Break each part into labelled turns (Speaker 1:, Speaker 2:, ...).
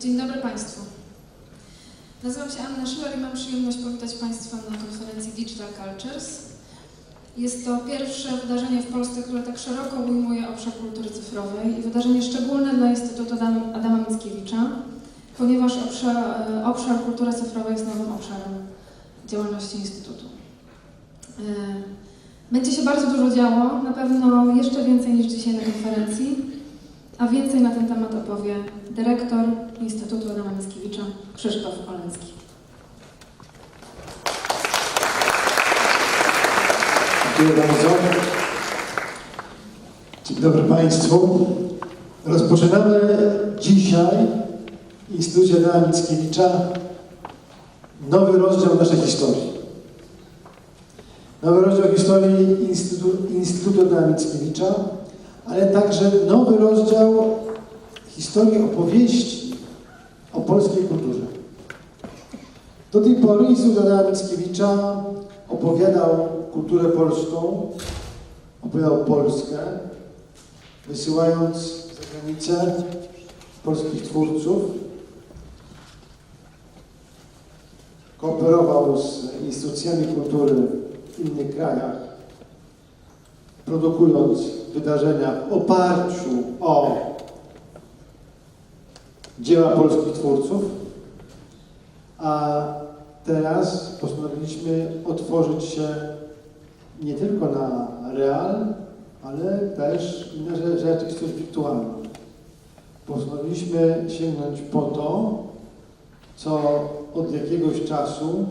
Speaker 1: Dzień dobry Państwu. Nazywam się Anna Schiller i mam przyjemność powitać Państwa na konferencji Digital Cultures. Jest to pierwsze wydarzenie w Polsce, które tak szeroko ujmuje obszar kultury cyfrowej i wydarzenie szczególne dla Instytutu Adama Mickiewicza, ponieważ obszar kultury cyfrowej jest nowym obszarem działalności Instytutu. Będzie się bardzo dużo działo, na pewno jeszcze więcej niż dzisiaj na konferencji, a więcej na ten temat opowie dyrektor Instytutu Adama Mickiewicza Krzysztof Oleński.
Speaker 2: Dziękuję bardzo. Dzień dobry Państwu. Rozpoczynamy dzisiaj w Instytucie Adama Mickiewicza nowy rozdział naszej historii. Nowy rozdział historii Instytutu Adama Mickiewicza, ale także nowy rozdział historii opowieści o polskiej kulturze. Do tej pory Instytut Adama Mickiewicza opowiadał kulturę polską, opowiadał Polskę, wysyłając za granicę polskich twórców, kooperował z instytucjami kultury w innych krajach, produkując wydarzenia w oparciu o dzieła polskich twórców, a teraz postanowiliśmy otworzyć się nie tylko na real, ale też i na rzeczywistość wirtualną. Postanowiliśmy sięgnąć po to, co od jakiegoś czasu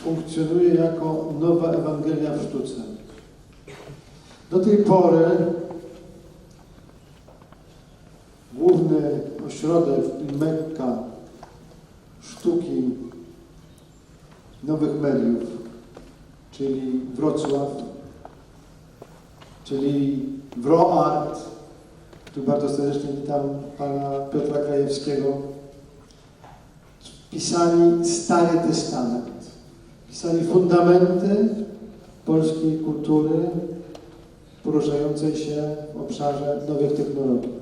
Speaker 2: funkcjonuje jako nowa Ewangelia w sztuce. Do tej pory główny ośrodek i mekka sztuki nowych mediów, czyli Wrocław, czyli WroArt, tu bardzo serdecznie witam pana Piotra Krajewskiego, pisali Stary Testament, pisali fundamenty polskiej kultury poruszającej się w obszarze nowych technologii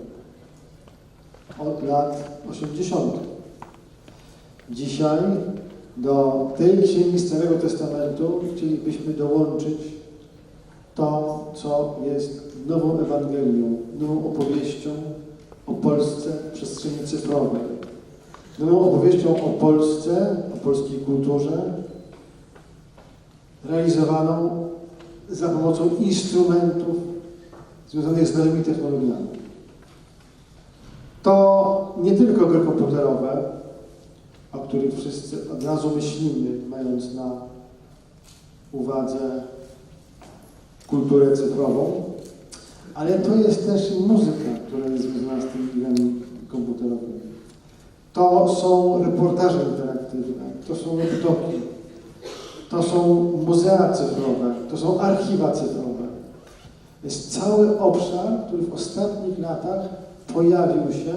Speaker 2: od lat 80. Dzisiaj do tej księgi Starego Testamentu chcielibyśmy dołączyć to, co jest nową Ewangelią, nową opowieścią o Polsce w przestrzeni cyfrowej, nową opowieścią o Polsce, o polskiej kulturze, realizowaną za pomocą instrumentów związanych z nowymi technologiami. To nie tylko gry komputerowe, o których wszyscy od razu myślimy, mając na uwadze kulturę cyfrową, ale to jest też muzyka, która jest związana z tymi grami komputerowymi. To są reportaże interaktywne, to są laptopy, to są muzea cyfrowe, to są archiwa cyfrowe. Jest cały obszar, który w ostatnich latach pojawił się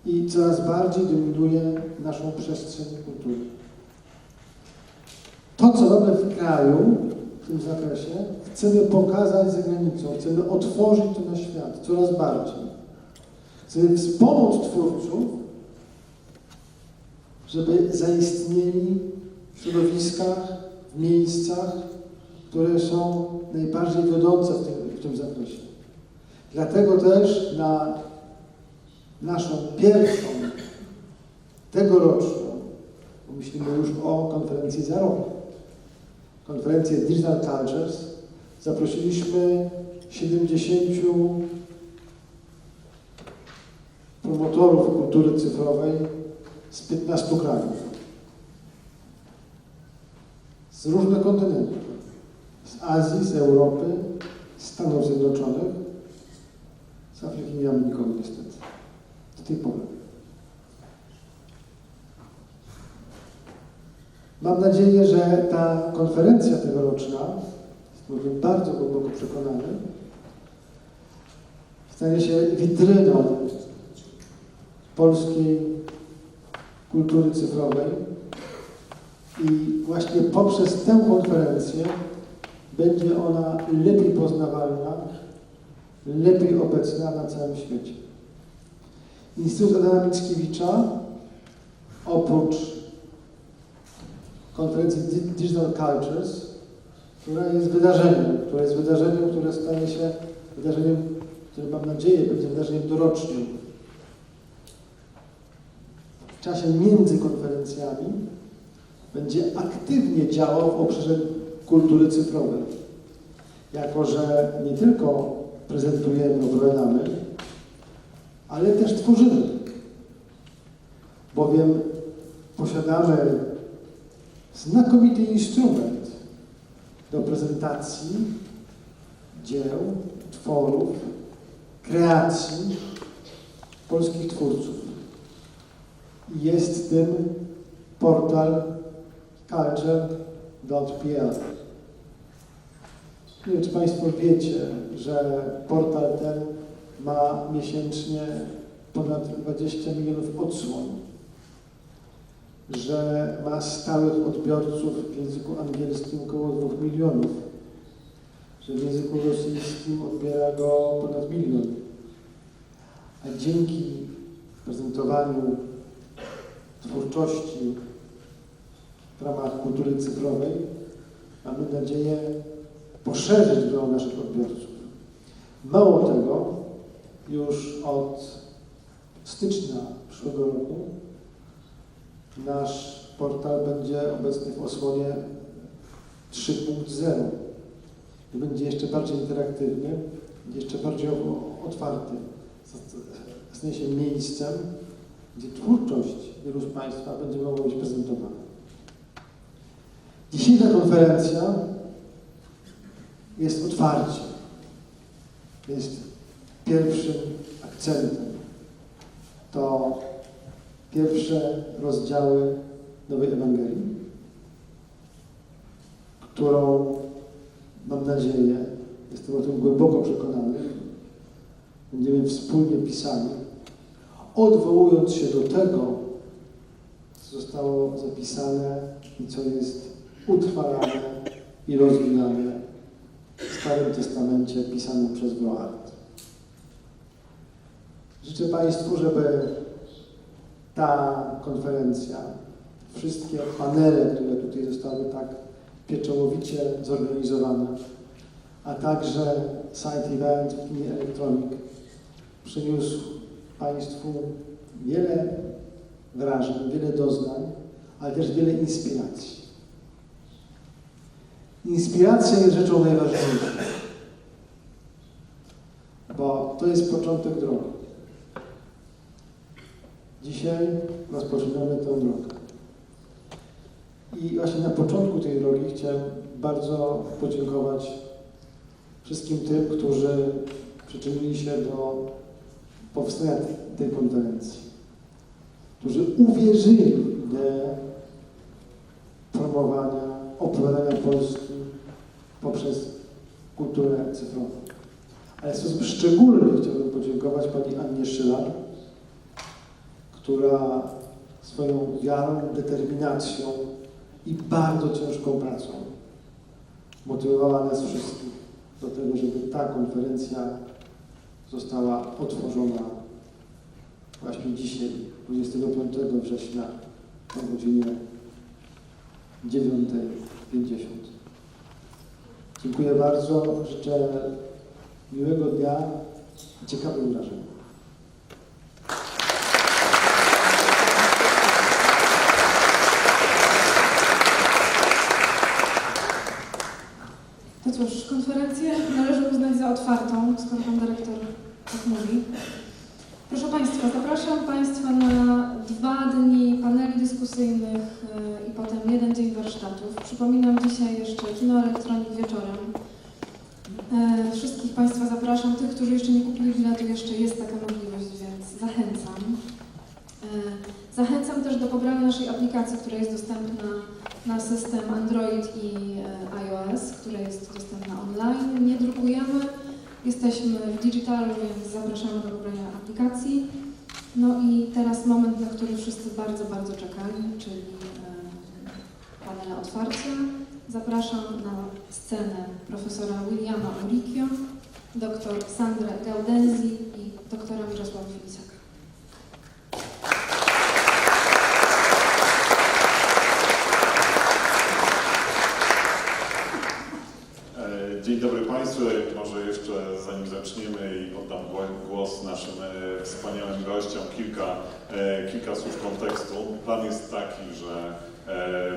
Speaker 2: i coraz bardziej dominuje naszą przestrzeń kultury. To, co robię w kraju, w tym zakresie, chcemy pokazać za granicą, chcemy otworzyć to na świat coraz bardziej. Chcemy wspomóc twórców, żeby zaistnieli w środowiskach, w miejscach, które są najbardziej wiodące w tym zakresie. Dlatego też na naszą pierwszą, tegoroczną, bo myślimy już o konferencji za rok, konferencję Digital Cultures, zaprosiliśmy 70 promotorów kultury cyfrowej z 15 krajów. Z różnych kontynentów. Z Azji, z Europy, z Stanów Zjednoczonych. Z Afryki nie mamy nikogo niestety. Do tej pory. Mam nadzieję, że ta konferencja tegoroczna, jestem bardzo głęboko przekonany, stanie się witryną polskiej kultury cyfrowej i właśnie poprzez tę konferencję będzie ona lepiej poznawalna, lepiej obecna na całym świecie. Instytut Adama Mickiewicza oprócz konferencji Digital Cultures, która jest wydarzeniem, które staje się wydarzeniem, które mam nadzieję będzie wydarzeniem dorocznym. W czasie między konferencjami będzie aktywnie działał w obszarze kultury cyfrowej. Jako że nie tylko prezentujemy, opowiadamy, ale też tworzymy. Bowiem posiadamy znakomity instrument do prezentacji dzieł, tworów, kreacji polskich twórców. I jest tym portal Culture.pl. Nie wiem, czy Państwo wiecie, że portal ten ma miesięcznie ponad 20 milionów odsłon, że ma stałych odbiorców w języku angielskim około 2 milionów, że w języku rosyjskim odbiera go ponad 1 milion. A dzięki prezentowaniu twórczości w ramach kultury cyfrowej mamy nadzieję poszerzyć grono naszych odbiorców. Mało tego, już od stycznia przyszłego roku nasz portal będzie obecny w odsłonie 3.0 i będzie jeszcze bardziej interaktywny, jeszcze bardziej otwarty. Stanie się miejscem, gdzie twórczość wielu z Państwa będzie mogła być prezentowana. Dzisiejsza konferencja jest otwarciem, jest pierwszym akcentem. To pierwsze rozdziały Nowej Ewangelii, którą, mam nadzieję, jestem o tym głęboko przekonany, będziemy wspólnie pisali, odwołując się do tego, co zostało zapisane i co jest utrwalane i rozwinane w Starym Testamencie pisanym przez Wroart. Życzę Państwu, żeby ta konferencja, wszystkie panele, które tutaj zostały tak pieczołowicie zorganizowane, a także site event w kinie Electronic przyniósł Państwu wiele wrażeń, wiele doznań, ale też wiele inspiracji. Inspiracja jest rzeczą najważniejszą, bo to jest początek drogi. Dzisiaj rozpoczynamy tę drogę. I właśnie na początku tej drogi chciałem bardzo podziękować wszystkim tym, którzy przyczynili się do powstania tej konferencji, którzy uwierzyli w ideę promowania, opowiadania Polski poprzez kulturę cyfrową. Ale w sposób szczególny chciałbym podziękować pani Annie Szylar, która swoją wiarą, determinacją i bardzo ciężką pracą motywowała nas wszystkich do tego, żeby ta konferencja została otworzona właśnie dzisiaj, 25 września o godzinie 9:50. Dziękuję bardzo, życzę miłego dnia i ciekawych wrażeń.
Speaker 1: To cóż, konferencję należy uznać za otwartą, skoro pan dyrektor tak mówi. Proszę Państwa, zapraszam Państwa na 2 dni paneli dyskusyjnych i potem 1 dzień warsztatów. Przypominam, dzisiaj jeszcze kino Electronic wieczorem. Wszystkich Państwa zapraszam. Tych, którzy jeszcze nie kupili biletu, jeszcze jest taka możliwość, więc zachęcam. Zachęcam też do pobrania naszej aplikacji, która jest dostępna na system Android i iOS, która jest dostępna online. Nie drukujemy, jesteśmy w digitalu, więc zapraszamy do pobrania aplikacji. No i teraz moment, na który wszyscy bardzo, bardzo czekali, czyli panele otwarcia. Zapraszam na scenę profesora Williama Urrichio, dr Sandrę Gaudenzi i doktora Mirosława Filiciaka.
Speaker 3: Dzień dobry Państwu. Może jeszcze zanim zaczniemy i oddam głos naszym wspaniałym gościom, kilka słów kontekstu. Plan jest taki, że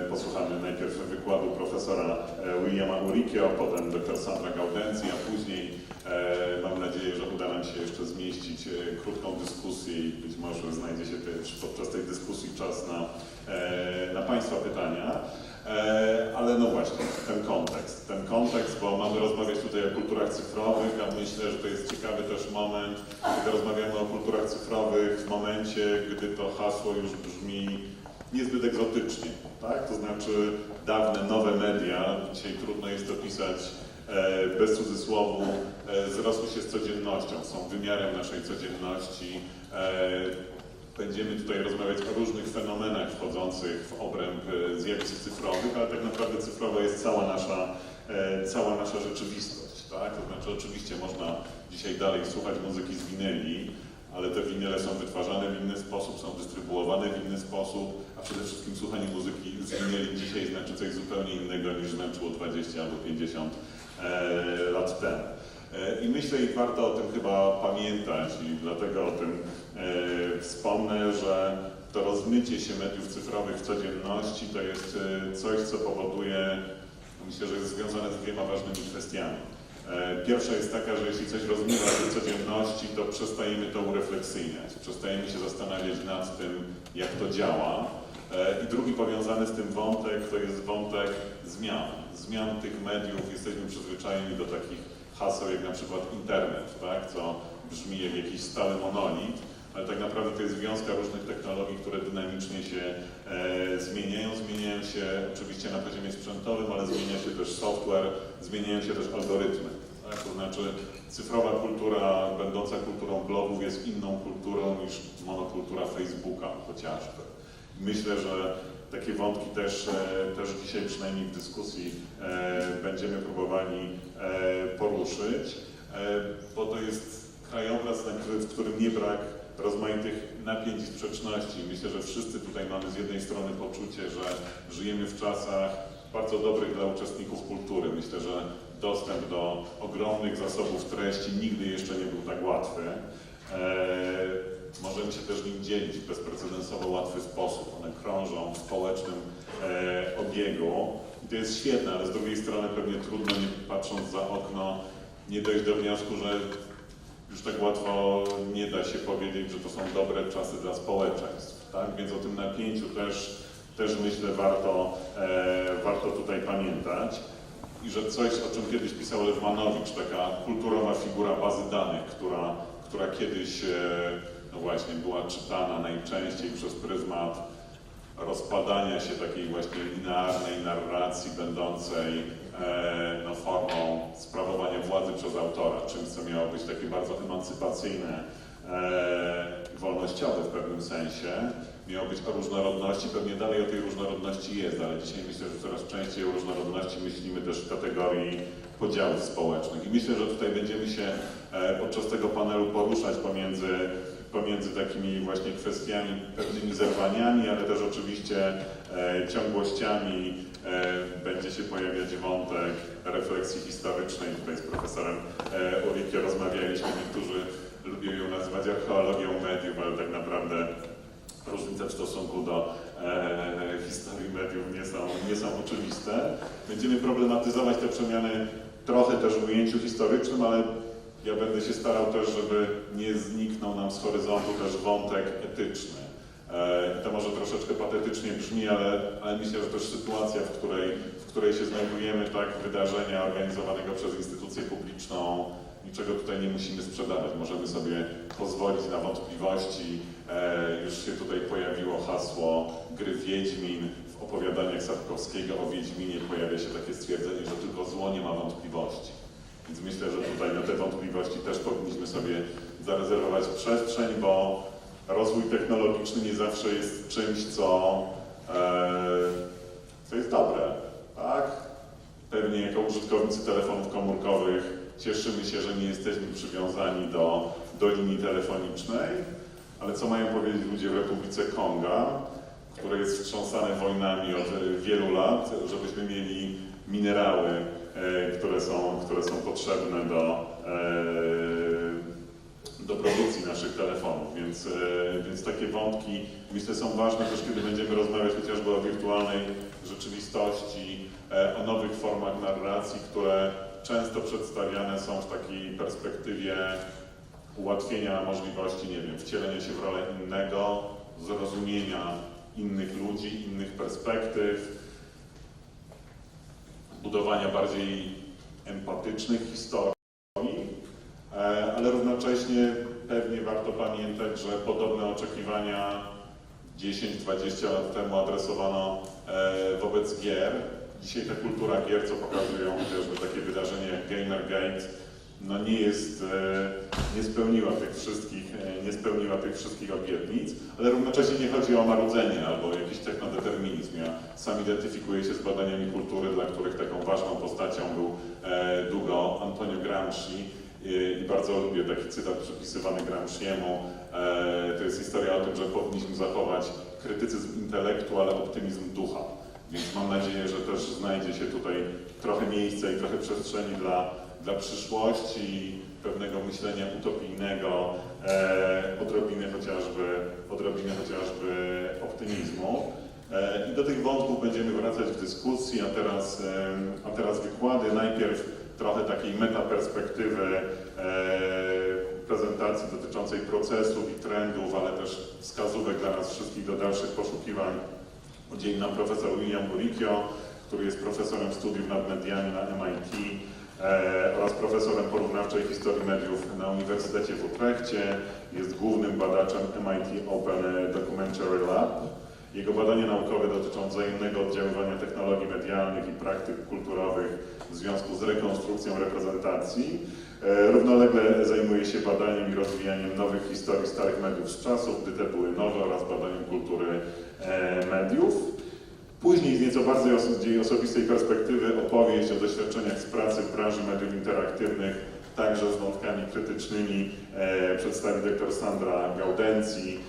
Speaker 3: posłuchamy najpierw wykładu profesora Williama Urrichio, potem dr Sandra Gaudenzi, a później mam nadzieję, że uda nam się jeszcze zmieścić krótką dyskusję i być może znajdzie się podczas tej dyskusji czas na Państwa pytania. Ale no właśnie, ten kontekst, bo mamy rozmawiać tutaj o kulturach cyfrowych, a myślę, że to jest ciekawy też moment, kiedy rozmawiamy o kulturach cyfrowych w momencie, gdy to hasło już brzmi niezbyt egzotycznie, tak? To znaczy dawne, nowe media, dzisiaj trudno jest opisać bez cudzysłowu, zrosły się z codziennością, są wymiarem naszej codzienności. Będziemy tutaj rozmawiać o różnych fenomenach wchodzących w obręb zjawisk cyfrowych, ale tak naprawdę cyfrowa jest cała nasza rzeczywistość, tak? To znaczy oczywiście można dzisiaj dalej słuchać muzyki z winyli, ale te winyle są wytwarzane w inny sposób, są dystrybuowane w inny sposób, a przede wszystkim słuchanie muzyki z winyli dzisiaj znaczy coś zupełnie innego niż znaczyło 20 albo 50 lat temu. I myślę, i warto o tym chyba pamiętać i dlatego o tym wspomnę, że to rozmycie się mediów cyfrowych w codzienności to jest coś, co powoduje, myślę, że jest związane z dwiema ważnymi kwestiami. Pierwsza jest taka, że jeśli coś rozmywa się w codzienności, to przestajemy to urefleksyjniać, przestajemy się zastanawiać nad tym, jak to działa. I drugi powiązany z tym wątek to jest wątek zmian tych mediów. Jesteśmy przyzwyczajeni do takich haseł jak na przykład internet, tak? Co brzmi jak jakiś stały monolit, ale tak naprawdę to jest wiązka różnych technologii, które dynamicznie się zmieniają. Zmieniają się oczywiście na poziomie sprzętowym, ale zmienia się też software, zmieniają się też algorytmy. Tak? To znaczy cyfrowa kultura, będąca kulturą blogów, jest inną kulturą niż monokultura Facebooka chociażby. Myślę, że takie wątki też dzisiaj przynajmniej w dyskusji będziemy próbowali poruszyć, bo to jest krajobraz, w którym nie brak rozmaitych napięć i sprzeczności. Myślę, że wszyscy tutaj mamy z jednej strony poczucie, że żyjemy w czasach bardzo dobrych dla uczestników kultury. Myślę, że dostęp do ogromnych zasobów treści nigdy jeszcze nie był tak łatwy. Możemy się też nim dzielić w bezprecedensowo łatwy sposób. One krążą w społecznym obiegu i to jest świetne, ale z drugiej strony pewnie trudno, nie patrząc za okno, nie dojść do wniosku, że już tak łatwo nie da się powiedzieć, że to są dobre czasy dla społeczeństw. Tak? Więc o tym napięciu też myślę warto tutaj pamiętać. I że coś, o czym kiedyś pisał Lewmanowicz, taka kulturowa figura bazy danych, która kiedyś no właśnie była czytana najczęściej przez pryzmat rozpadania się takiej właśnie linearnej narracji będącej no, formą sprawowania władzy przez autora, czymś, co miało być takie bardzo emancypacyjne, wolnościowe w pewnym sensie, miało być o różnorodności, pewnie dalej o tej różnorodności jest, ale dzisiaj myślę, że coraz częściej o różnorodności myślimy też w kategorii podziałów społecznych. I myślę, że tutaj będziemy się podczas tego panelu poruszać pomiędzy takimi właśnie kwestiami, pewnymi zerwaniami, ale też oczywiście ciągłościami. Będzie się pojawiać wątek refleksji historycznej. Tutaj z profesorem Urrichio rozmawialiśmy. Niektórzy lubią ją nazywać archeologią mediów, ale tak naprawdę różnice w stosunku do historii mediów nie są oczywiste. Będziemy problematyzować te przemiany trochę też w ujęciu historycznym, ale ja będę się starał też, żeby nie zniknął nam z horyzontu też wątek etyczny. To może troszeczkę patetycznie brzmi, ale myślę, że też sytuacja, w której się znajdujemy, tak, wydarzenia organizowanego przez instytucję publiczną, niczego tutaj nie musimy sprzedawać. Możemy sobie pozwolić na wątpliwości. Już się tutaj pojawiło hasło gry Wiedźmin. W opowiadaniach Sapkowskiego o Wiedźminie pojawia się takie stwierdzenie, że tylko zło nie ma wątpliwości. Więc myślę, że tutaj na te wątpliwości też powinniśmy sobie zarezerwować przestrzeń, bo rozwój technologiczny nie zawsze jest czymś, co jest dobre, tak? Pewnie jako użytkownicy telefonów komórkowych cieszymy się, że nie jesteśmy przywiązani do linii telefonicznej, ale co mają powiedzieć ludzie w Republice Konga, które jest wstrząsane wojnami od wielu lat, żebyśmy mieli minerały które są potrzebne do produkcji naszych telefonów, więc takie wątki myślę są ważne też, kiedy będziemy rozmawiać chociażby o wirtualnej rzeczywistości, o nowych formach narracji, które często przedstawiane są w takiej perspektywie ułatwienia możliwości, nie wiem, wcielenia się w rolę innego, zrozumienia innych ludzi, innych perspektyw, budowania bardziej empatycznych historii, ale równocześnie pewnie warto pamiętać, że podobne oczekiwania 10-20 lat temu adresowano wobec gier. Dzisiaj ta kultura gier, co pokazują chociażby takie wydarzenia jak Gamergate, no nie spełniła tych wszystkich obietnic, ale równocześnie nie chodzi o marudzenie albo jakiś technodeterminizm. Ja sam identyfikuję się z badaniami kultury, dla których taką ważną postacią był długo Antonio Gramsci i bardzo lubię taki cytat przypisywany Gramsciemu. To jest historia o tym, że powinniśmy zachować krytycyzm intelektu, ale optymizm ducha. Więc mam nadzieję, że też znajdzie się tutaj trochę miejsca i trochę przestrzeni dla przyszłości, pewnego myślenia utopijnego, odrobiny chociażby optymizmu. I do tych wątków będziemy wracać w dyskusji, a teraz wykłady. Najpierw trochę takiej metaperspektywy prezentacji dotyczącej procesów i trendów, ale też wskazówek dla nas wszystkich do dalszych poszukiwań. Udzieli nam profesor William Urrichio, który jest profesorem studiów nad mediami na MIT oraz profesorem porównawczej historii mediów na Uniwersytecie w Utrechcie. Jest głównym badaczem MIT Open Documentary Lab. Jego badania naukowe dotyczą wzajemnego oddziaływania technologii medialnych i praktyk kulturowych w związku z rekonstrukcją reprezentacji. Równolegle zajmuje się badaniem i rozwijaniem nowych historii starych mediów z czasów, gdy te były nowe, oraz badaniem kultury mediów. Później z nieco bardziej osobistej perspektywy opowieść o doświadczeniach z pracy w branży mediów interaktywnych, także z wątkami krytycznymi, przedstawi dr Sandra Gaudenzi,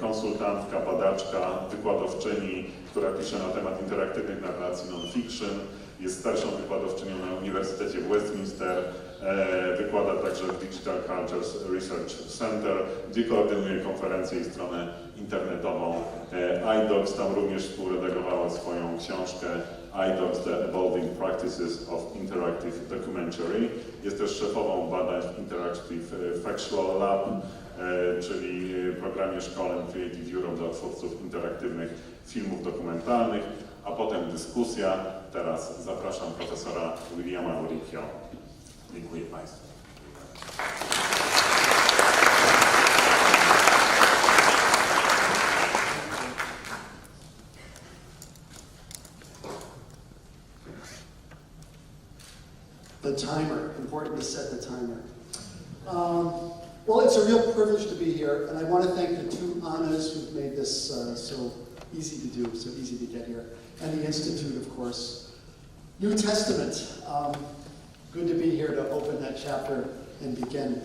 Speaker 3: konsultantka, badaczka, wykładowczyni, która pisze na temat interaktywnych narracji non-fiction. Jest starszą wykładowczynią na Uniwersytecie w Westminster, wykłada także w Digital Cultures Research Center, gdzie koordynuje konferencję i stronę internetową iDocs. Tam również współredagowała swoją książkę iDocs, The Evolving Practices of Interactive Documentary. Jest też szefową badań w Interactive Factual Lab, czyli programie szkoleń Creative Europe dla twórców interaktywnych filmów dokumentalnych, a potem dyskusja. Teraz zapraszam profesora Williama Urrichio. Dziękuję Państwu.
Speaker 4: The timer, important to set the timer. Well, it's a real privilege to be here, and I want to thank the two Annas who've made this so easy to do, so easy to get here, and the Institute, of course. New Testament. Good to be here to open that chapter and begin.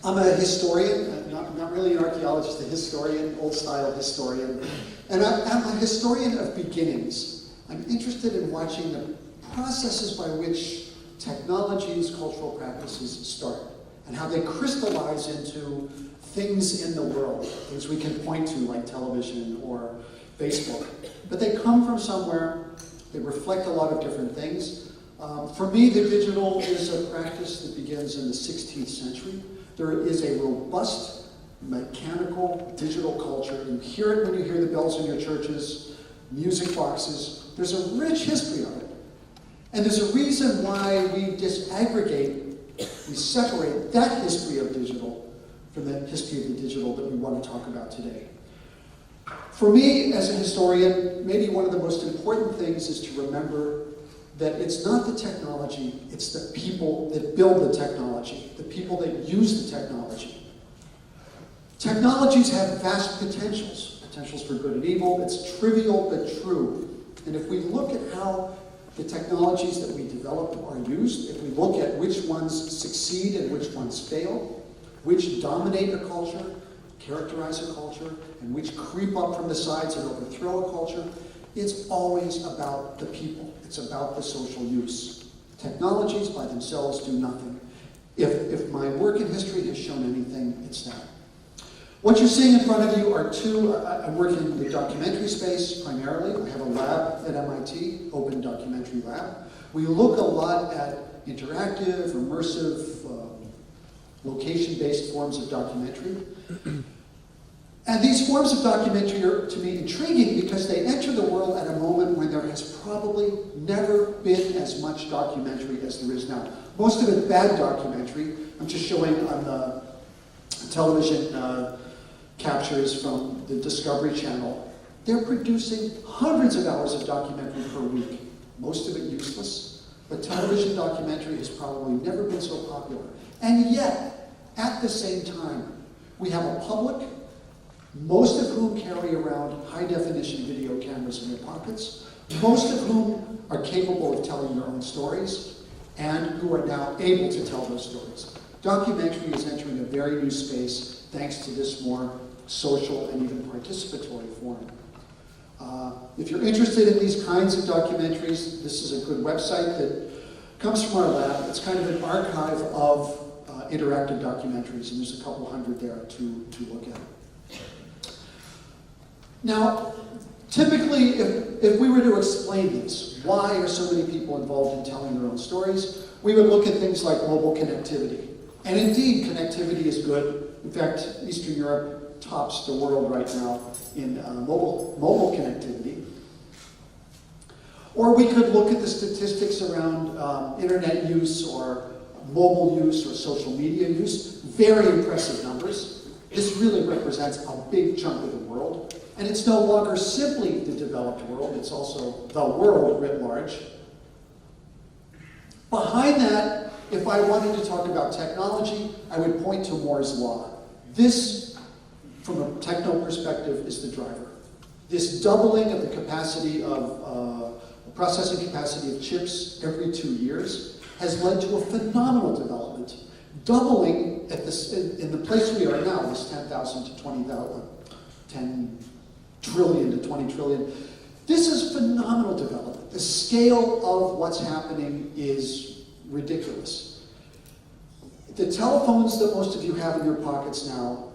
Speaker 4: I'm a historian, not really an archaeologist, a historian, old-style historian, and I'm a historian of beginnings. I'm interested in watching the processes by which technologies, cultural practices start, and how they crystallize into things in the world, things we can point to like television or Facebook. But they come from somewhere, they reflect a lot of different things. For me, the digital is a practice that begins in the 16th century. There is a robust, mechanical, digital culture. You hear it when you hear the bells in your churches, music boxes. There's a rich history of it. And there's a reason why we disaggregate, we separate that history of digital from the history of the digital that we want to talk about today. For me, as a historian, maybe one of the most important things is to remember that it's not the technology, it's the people that build the technology, the people that use the technology. Technologies have vast potentials for good and evil. It's trivial but true. And if we look at how the technologies that we develop are used, if we look at which ones succeed and which ones fail, which dominate a culture, characterize a culture, and which creep up from the sides and overthrow a culture, it's always about the people. It's about the social use. Technologies by themselves do nothing. If my work in history has shown anything, it's that. What you're seeing in front of you are two, I work in the documentary space primarily. I have a lab at MIT, Open Documentary Lab. We look a lot at interactive, immersive, location-based forms of documentary. And these forms of documentary are, to me, intriguing because they enter the world at a moment when there has probably never been as much documentary as there is now. Most of it bad documentary. I'm just showing on the television captures from the Discovery Channel. They're producing hundreds of hours of documentary per week. Most of it useless. But television documentary has probably never been so popular. And yet, at the same time, we have a public, most of whom carry around high-definition video cameras in their pockets, most of whom are capable of telling their own stories, and who are now able to tell those stories. Documentary is entering a very new space thanks to this more social and even participatory form. If you're interested in these kinds of documentaries, this is a good website that comes from our lab. It's kind of an archive of interactive documentaries, and there's a couple hundred there to look at. Now, typically, if we were to explain this, why are so many people involved in telling their own stories, we would look at things like mobile connectivity. And indeed, connectivity is good. In fact, Eastern Europe tops the world right now in mobile connectivity. Or we could look at the statistics around internet use or mobile use or social media use. Very impressive numbers. This really represents a big chunk of the world. And it's no longer simply the developed world, it's also the world writ large. Behind that, if I wanted to talk about technology, I would point to Moore's Law. This, from a techno perspective, is the driver. This doubling of the capacity of, processing capacity of chips every 2 years has led to a phenomenal development. Doubling at this, in the place we are now, this 10,000 to 20,000, 10 trillion to 20 trillion. This is phenomenal development. The scale of what's happening is ridiculous. The telephones that most of you have in your pockets now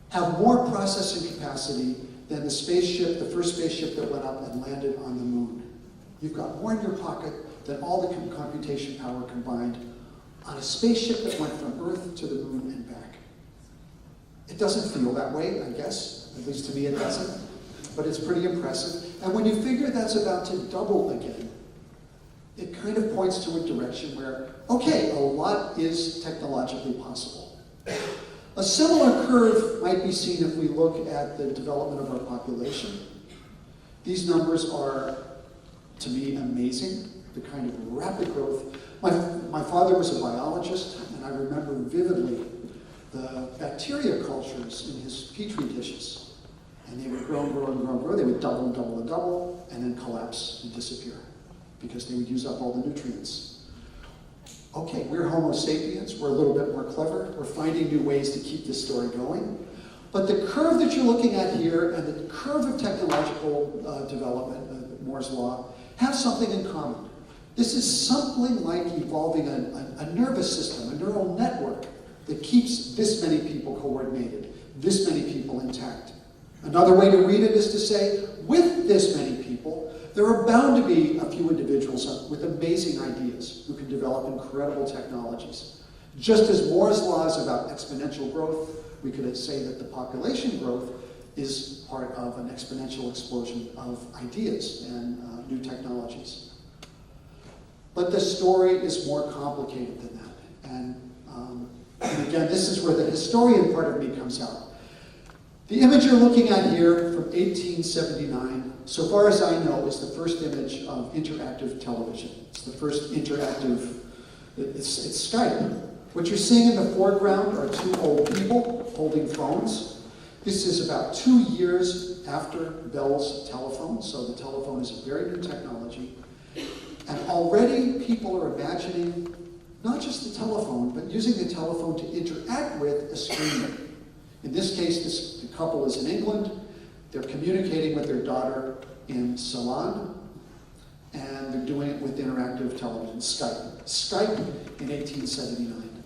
Speaker 4: have more processing capacity than the spaceship, the first spaceship that went up and landed on the moon. You've got more in your pocket than all the computation power combined on a spaceship that went from Earth to the moon and back. It doesn't feel that way, I guess. At least to me it doesn't. But it's pretty impressive. And when you figure that's about to double again, it kind of points to a direction where, okay, a lot is technologically possible. A similar curve might be seen if we look at the development of our population. These numbers are, to me, amazing. The kind of rapid growth. My father was a biologist, and I remember vividly the bacteria cultures in his petri dishes. And they would grow and grow and grow and grow. They would double and double and double, and then collapse and disappear because they would use up all the nutrients. Okay, we're Homo sapiens. We're a little bit more clever. We're finding new ways to keep this story going. But the curve that you're looking at here and the curve of technological development, Moore's Law, have something in common. This is something like evolving a nervous system, a neural network that keeps this many people coordinated, this many people intact. Another way to read it is to say, with this many people, there are bound to be a few individuals with amazing ideas who can develop incredible technologies. Just as Moore's Law is about exponential growth, we could say that the population growth is part of an exponential explosion of ideas and new technologies. But the story is more complicated than that. And again, this is where the historian part of me comes out. The image you're looking at here from 1879, so far as I know, is the first image of interactive television. It's the first interactive, it's Skype. What you're seeing in the foreground are two old people holding phones. This is about 2 years after Bell's telephone, so the telephone is a very new technology. And already people are imagining not just the telephone, but using the telephone to interact with a screen. In this case, the couple is in England. They're communicating with their daughter in Ceylon, and they're doing it with interactive television, Skype. Skype in 1879.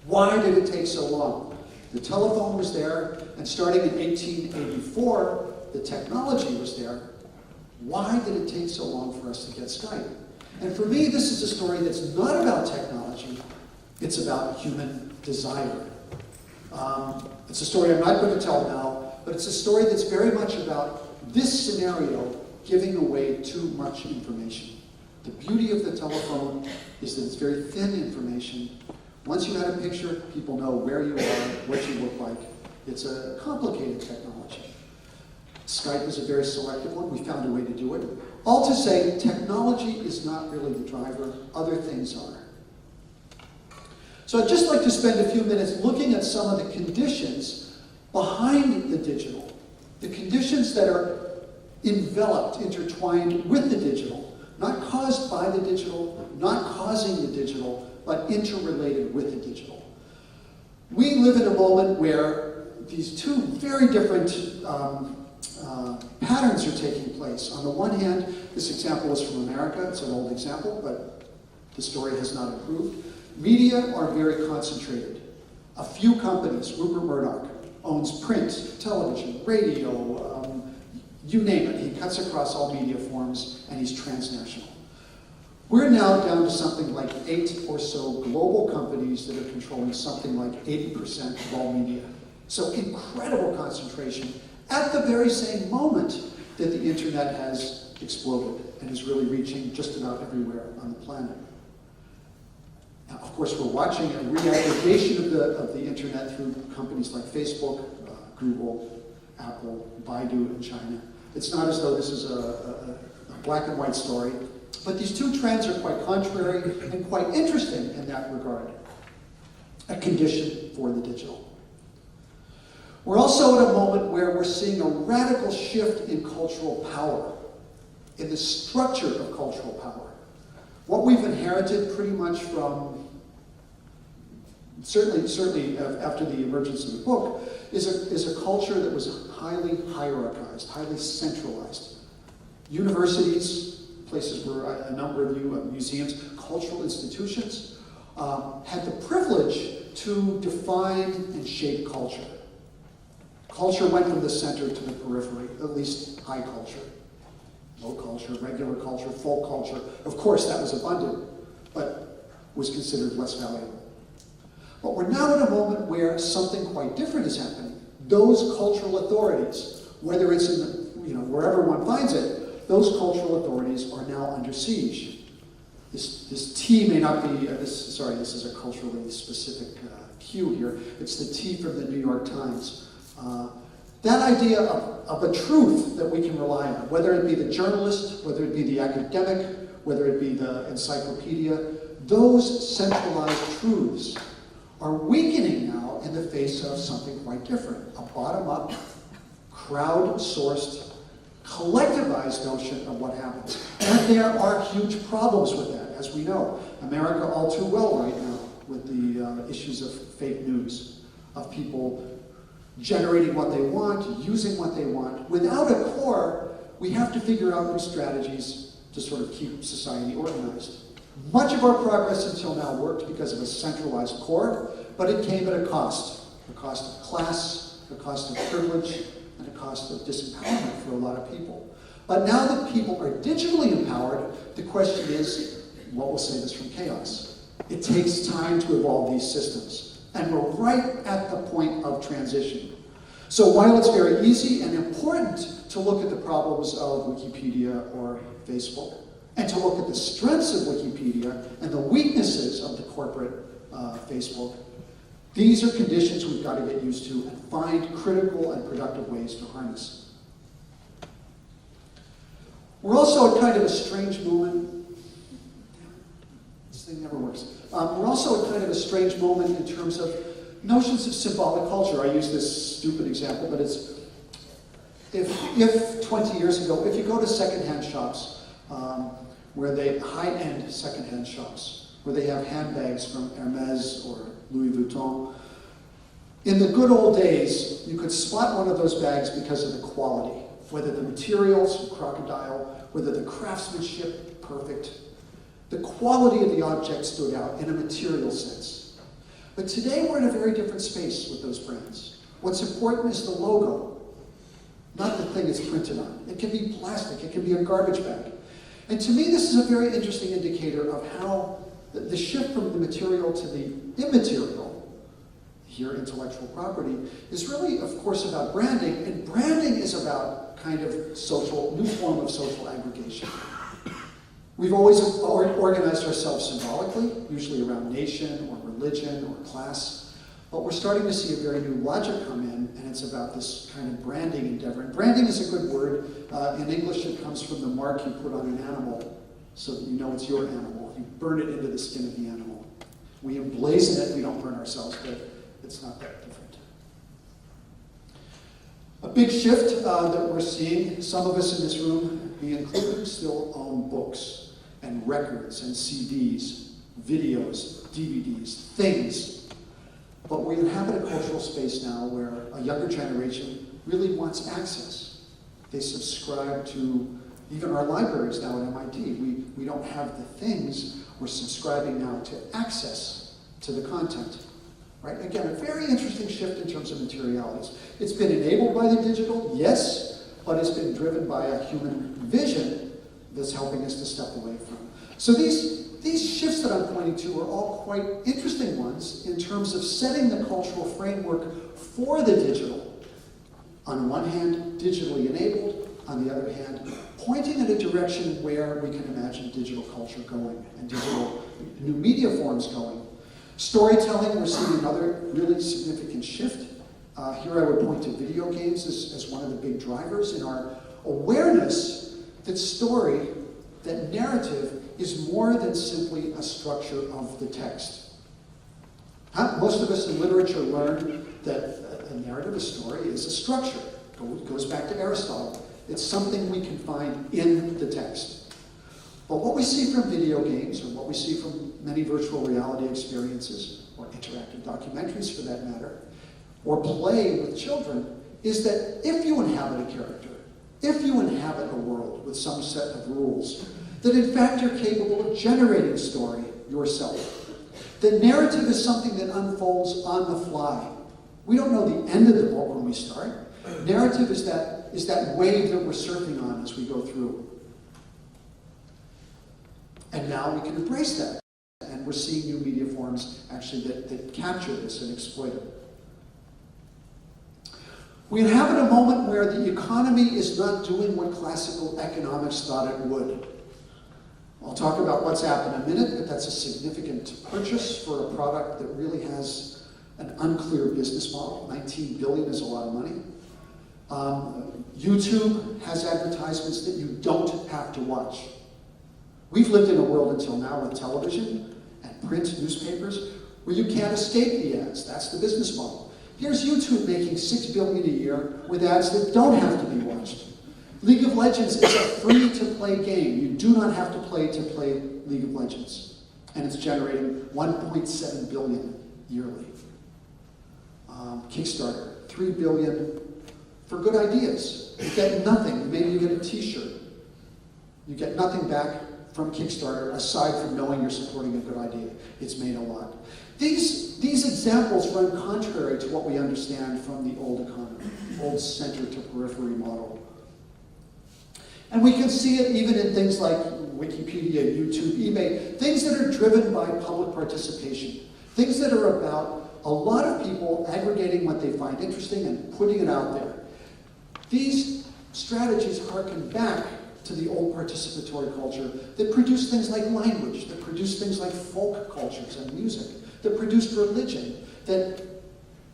Speaker 4: Why did it take so long? The telephone was there, and starting in 1884, the technology was there. Why did it take so long for us to get Skype? And for me, this is a story that's not about technology, it's about human desire. It's a story I'm not going to tell now, but it's a story that's very much about this scenario giving away too much information. The beauty of the telephone is that it's very thin information. Once you had a picture, people know where you are, what you look like. It's a complicated technology. Skype is a very selective one. We found a way to do it. All to say, technology is not really the driver. Other things are. So I'd just like to spend a few minutes looking at some of the conditions behind the digital. The conditions that are enveloped, intertwined with the digital. Not caused by the digital, not causing the digital, but interrelated with the digital. We live in a moment where these two very different patterns are taking place. On the one hand, this example is from America. It's an old example, but the story has not improved. Media are very concentrated. A few companies, Rupert Murdoch, owns print, television, radio, you name it. He cuts across all media forms, and he's transnational. We're now down to something like 8 or so global companies that are controlling something like 80% of all media. So incredible concentration at the very same moment that the internet has exploded and is really reaching just about everywhere on the planet. Now, of course, we're watching a reaggregation of the internet through companies like Facebook, Google, Apple, Baidu in China. It's not as though this is a black and white story, but these two trends are quite contrary and quite interesting in that regard. A condition for the digital. We're also at a moment where we're seeing a radical shift in cultural power, in the structure of cultural power. What we've inherited pretty much from, certainly after the emergence of the book, is a culture that was highly hierarchized, highly centralized. Universities, places where a number of you, museums, cultural institutions, had the privilege to define and shape culture. Culture went from the center to the periphery, at least high culture. Low culture, regular culture, folk culture. Of course, that was abundant, but was considered less valuable. But we're now at a moment where something quite different is happening. Those cultural authorities, whether it's in the, wherever one finds it, those cultural authorities are now under siege. This T may not be, this is a culturally specific cue here. It's the T from the New York Times. That idea of a truth that we can rely on, whether it be the journalist, whether it be the academic, whether it be the encyclopedia, those centralized truths are weakening now in the face of something quite different. A bottom-up, crowd-sourced, collectivized notion of what happens. And there are huge problems with that, as we know. America all too well right now with the issues of fake news, of people generating what they want, using what they want. Without a core, we have to figure out new strategies to sort of keep society organized. Much of our progress until now worked because of a centralized core, but it came at a cost. A cost of class, a cost of privilege, and a cost of disempowerment for a lot of people. But now that people are digitally empowered, the question is, what will save us from chaos? It takes time to evolve these systems. And we're right at the point of transition. So while it's very easy and important to look at the problems of Wikipedia or Facebook, and to look at the strengths of Wikipedia and the weaknesses of the corporate Facebook, these are conditions we've got to get used to and find critical and productive ways to harness. We're also at kind of a strange moment. This thing never works. We're also at kind of a strange moment in terms of notions of symbolic culture. I use this stupid example, but it's, if 20 years ago, if you go to secondhand shops, high-end secondhand shops, where they have handbags from Hermes or Louis Vuitton, in the good old days, you could spot one of those bags because of the quality. whether the materials, crocodile, whether the craftsmanship, perfect. The quality of the object stood out in a material sense. But today we're in a very different space with those brands. What's important is the logo, not the thing it's printed on. It can be plastic, it can be a garbage bag. And to me, this is a very interesting indicator of how the shift from the material to the immaterial, here intellectual property, is really, of course, about branding, and branding is about kind of new form of social aggregation. We've always organized ourselves symbolically, usually around nation or religion or class, but we're starting to see a very new logic come in, and it's about this kind of branding endeavor. And branding is a good word. In English, it comes from the mark you put on an animal so that you know it's your animal. You burn it into the skin of the animal. We emblazon it, we don't burn ourselves, but it's not that different. A big shift that we're seeing, some of us in this room, me included, still own books and records and CDs, videos, DVDs, things. But we inhabit a cultural space now where a younger generation really wants access. They subscribe to even our libraries now at MIT. We don't have the things, we're subscribing now to access to the content. Right? Again, a very interesting shift in terms of materialities. It's been enabled by the digital, yes, but it's been driven by a human vision that's helping us to step away from. So these shifts that I'm pointing to are all quite interesting ones in terms of setting the cultural framework for the digital. On one hand, digitally enabled, on the other hand, pointing in a direction where we can imagine digital culture going and digital new media forms going. Storytelling, we're seeing another really significant shift. Here I would point to video games as one of the big drivers in our awareness that story, that narrative, is more than simply a structure of the text. Most of us in literature learned that a narrative, a story, is a structure. It goes back to Aristotle. It's something we can find in the text. But what we see from video games, or what we see from many virtual reality experiences, or interactive documentaries for that matter, or play with children, is that if you inhabit a character, if you inhabit a world with some set of rules, that in fact you're capable of generating story yourself. The narrative is something that unfolds on the fly. We don't know the end of the book when we start. Narrative is that wave that we're surfing on as we go through. And now we can embrace that. And we're seeing new media forms actually that capture this and exploit it. We inhabit a moment where the economy is not doing what classical economics thought it would. I'll talk about what's happened in a minute, but that's a significant purchase for a product that really has an unclear business model. 19 billion is a lot of money. YouTube has advertisements that you don't have to watch. We've lived in a world until now with television and print newspapers where you can't escape the ads. That's the business model. Here's YouTube making $6 billion a year with ads that don't have to be watched. League of Legends is a free-to-play game. You do not have to play League of Legends. And it's generating $1.7 billion yearly. Kickstarter, $3 billion for good ideas. You get nothing. Maybe you get a t-shirt. You get nothing back from Kickstarter aside from knowing you're supporting a good idea. It's made a lot. These examples run contrary to what we understand from the old economy, old center to periphery model. And we can see it even in things like Wikipedia, YouTube, eBay, things that are driven by public participation, things that are about a lot of people aggregating what they find interesting and putting it out there. These strategies harken back to the old participatory culture that produced things like language, that produced things like folk cultures and music, that produced religion, that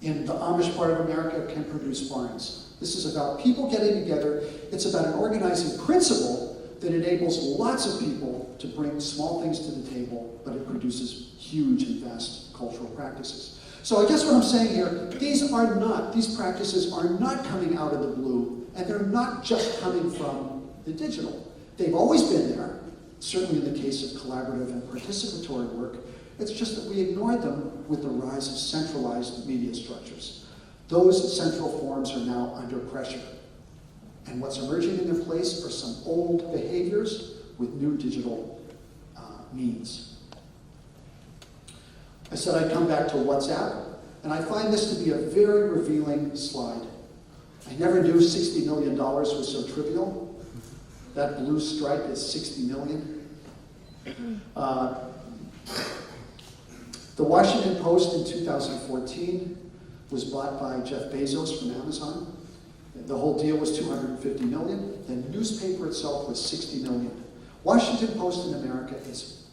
Speaker 4: in the Amish part of America can produce farms. This is about people getting together. It's about an organizing principle that enables lots of people to bring small things to the table, but it produces huge and vast cultural practices. So I guess what I'm saying here, these practices are not coming out of the blue, and they're not just coming from the digital. They've always been there, certainly in the case of collaborative and participatory work. It's just that we ignored them with the rise of centralized media structures. Those central forms are now under pressure. And what's emerging in their place are some old behaviors with new digital means. I said I'd come back to WhatsApp, and I find this to be a very revealing slide. I never knew $60 million was so trivial. That blue stripe is 60 million. The Washington Post in 2014 was bought by Jeff Bezos from Amazon. The whole deal was 250 million. The newspaper itself was 60 million. Washington Post in America is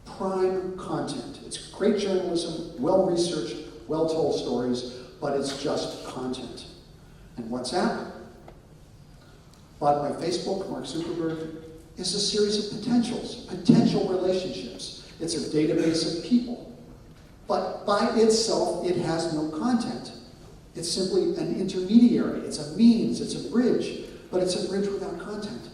Speaker 4: prime content. It's great journalism, well-researched, well-told stories, but it's just content. And WhatsApp, bought by Facebook, Mark Zuckerberg, is a series of potential relationships. It's a database of people. But by itself, it has no content. It's simply an intermediary. It's a means, it's a bridge, but it's a bridge without content.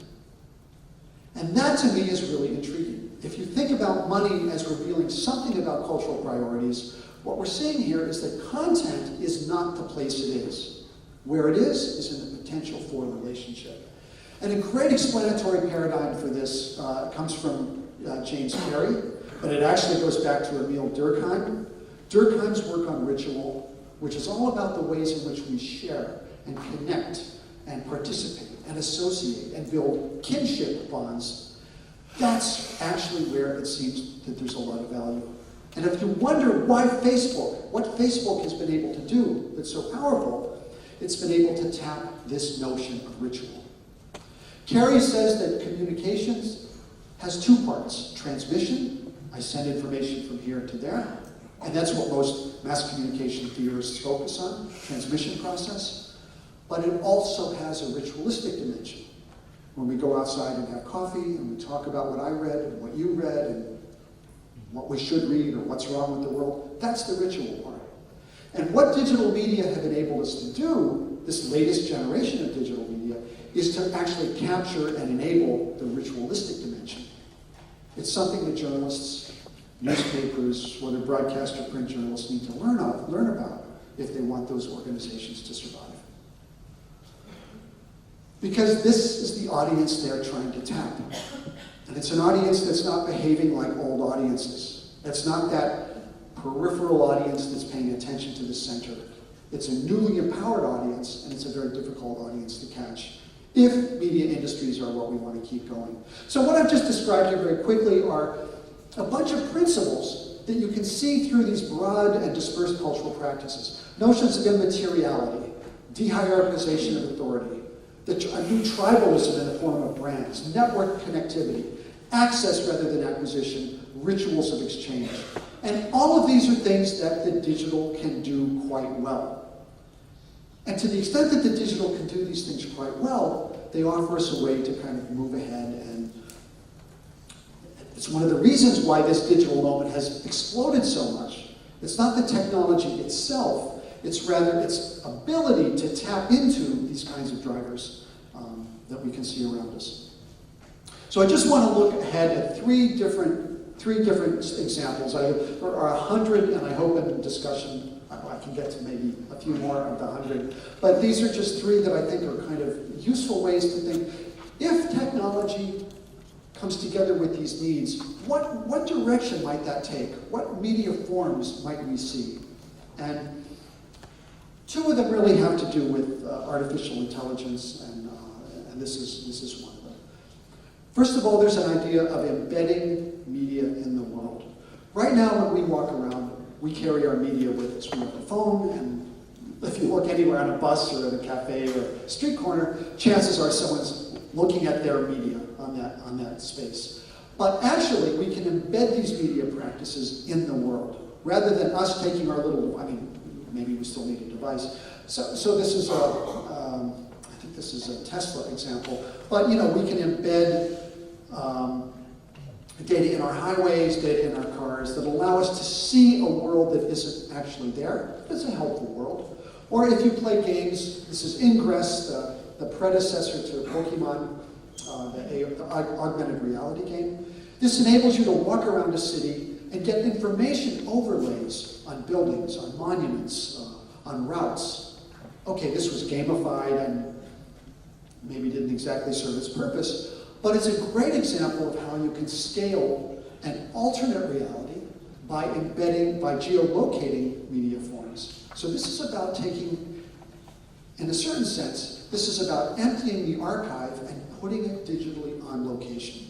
Speaker 4: And that to me is really intriguing. If you think about money as revealing something about cultural priorities, what we're saying here is that content is not the place it is. Where it is in the potential for a relationship. And a great explanatory paradigm for this comes from James Carey, but it actually goes back to Emile Durkheim. Durkheim's work on ritual, which is all about the ways in which we share and connect and participate and associate and build kinship bonds. That's actually where it seems that there's a lot of value. And if you wonder why Facebook, what Facebook has been able to do that's so powerful, it's been able to tap this notion of ritual. Carey says that communications has two parts. Transmission, I send information from here to there, and that's what most mass communication theorists focus on, transmission process. But it also has a ritualistic dimension. When we go outside and have coffee, and we talk about what I read, and what you read, and what we should read, or what's wrong with the world, that's the ritual part. And what digital media have enabled us to do, this latest generation of digital media, is to actually capture and enable the ritualistic dimension. It's something that journalists, newspapers, whether broadcast or print journalists need to learn about if they want those organizations to survive. Because this is the audience they're trying to tap. And it's an audience that's not behaving like old audiences. It's not that peripheral audience that's paying attention to the center. It's a newly empowered audience, and it's a very difficult audience to catch if media industries are what we want to keep going. So what I've just described here very quickly are a bunch of principles that you can see through these broad and dispersed cultural practices. Notions of immateriality, de-hierarchization of authority, a new tribalism in the form of brands, network connectivity, access rather than acquisition, rituals of exchange. And all of these are things that the digital can do quite well. And to the extent that the digital can do these things quite well, they offer us a way to kind of move ahead. And it's one of the reasons why this digital moment has exploded so much. It's not the technology itself, it's rather its ability to tap into these kinds of drivers that we can see around us. So I just want to look ahead at three different examples. There are 100, and I hope in discussion I can get to maybe a few more of the 100. But these are just three that I think are kind of useful ways to think. If technology comes together with these needs, what direction might that take? What media forms might we see? And two of them really have to do with artificial intelligence, and this is one of them. First of all, there's an idea of embedding media in the world. Right now, when we walk around, we carry our media with us. We have the phone, and if you look anywhere on a bus or at a cafe or a street corner, chances are someone's looking at their media on that space. But actually, we can embed these media practices in the world, rather than us taking our little, maybe we still need a device. So this is I think this is a Tesla example, but we can embed data in our highways, data in our cars that allow us to see a world that isn't actually there. It's a helpful world. Or if you play games, this is Ingress, the predecessor to Pokemon, the augmented reality game. This enables you to walk around a city and get information overlays on buildings, on monuments, on routes. Okay, this was gamified, and maybe didn't exactly serve its purpose, but it's a great example of how you can scale an alternate reality by geolocating media forms. So this is about taking, in a certain sense, this is about emptying the archive and putting it digitally on location.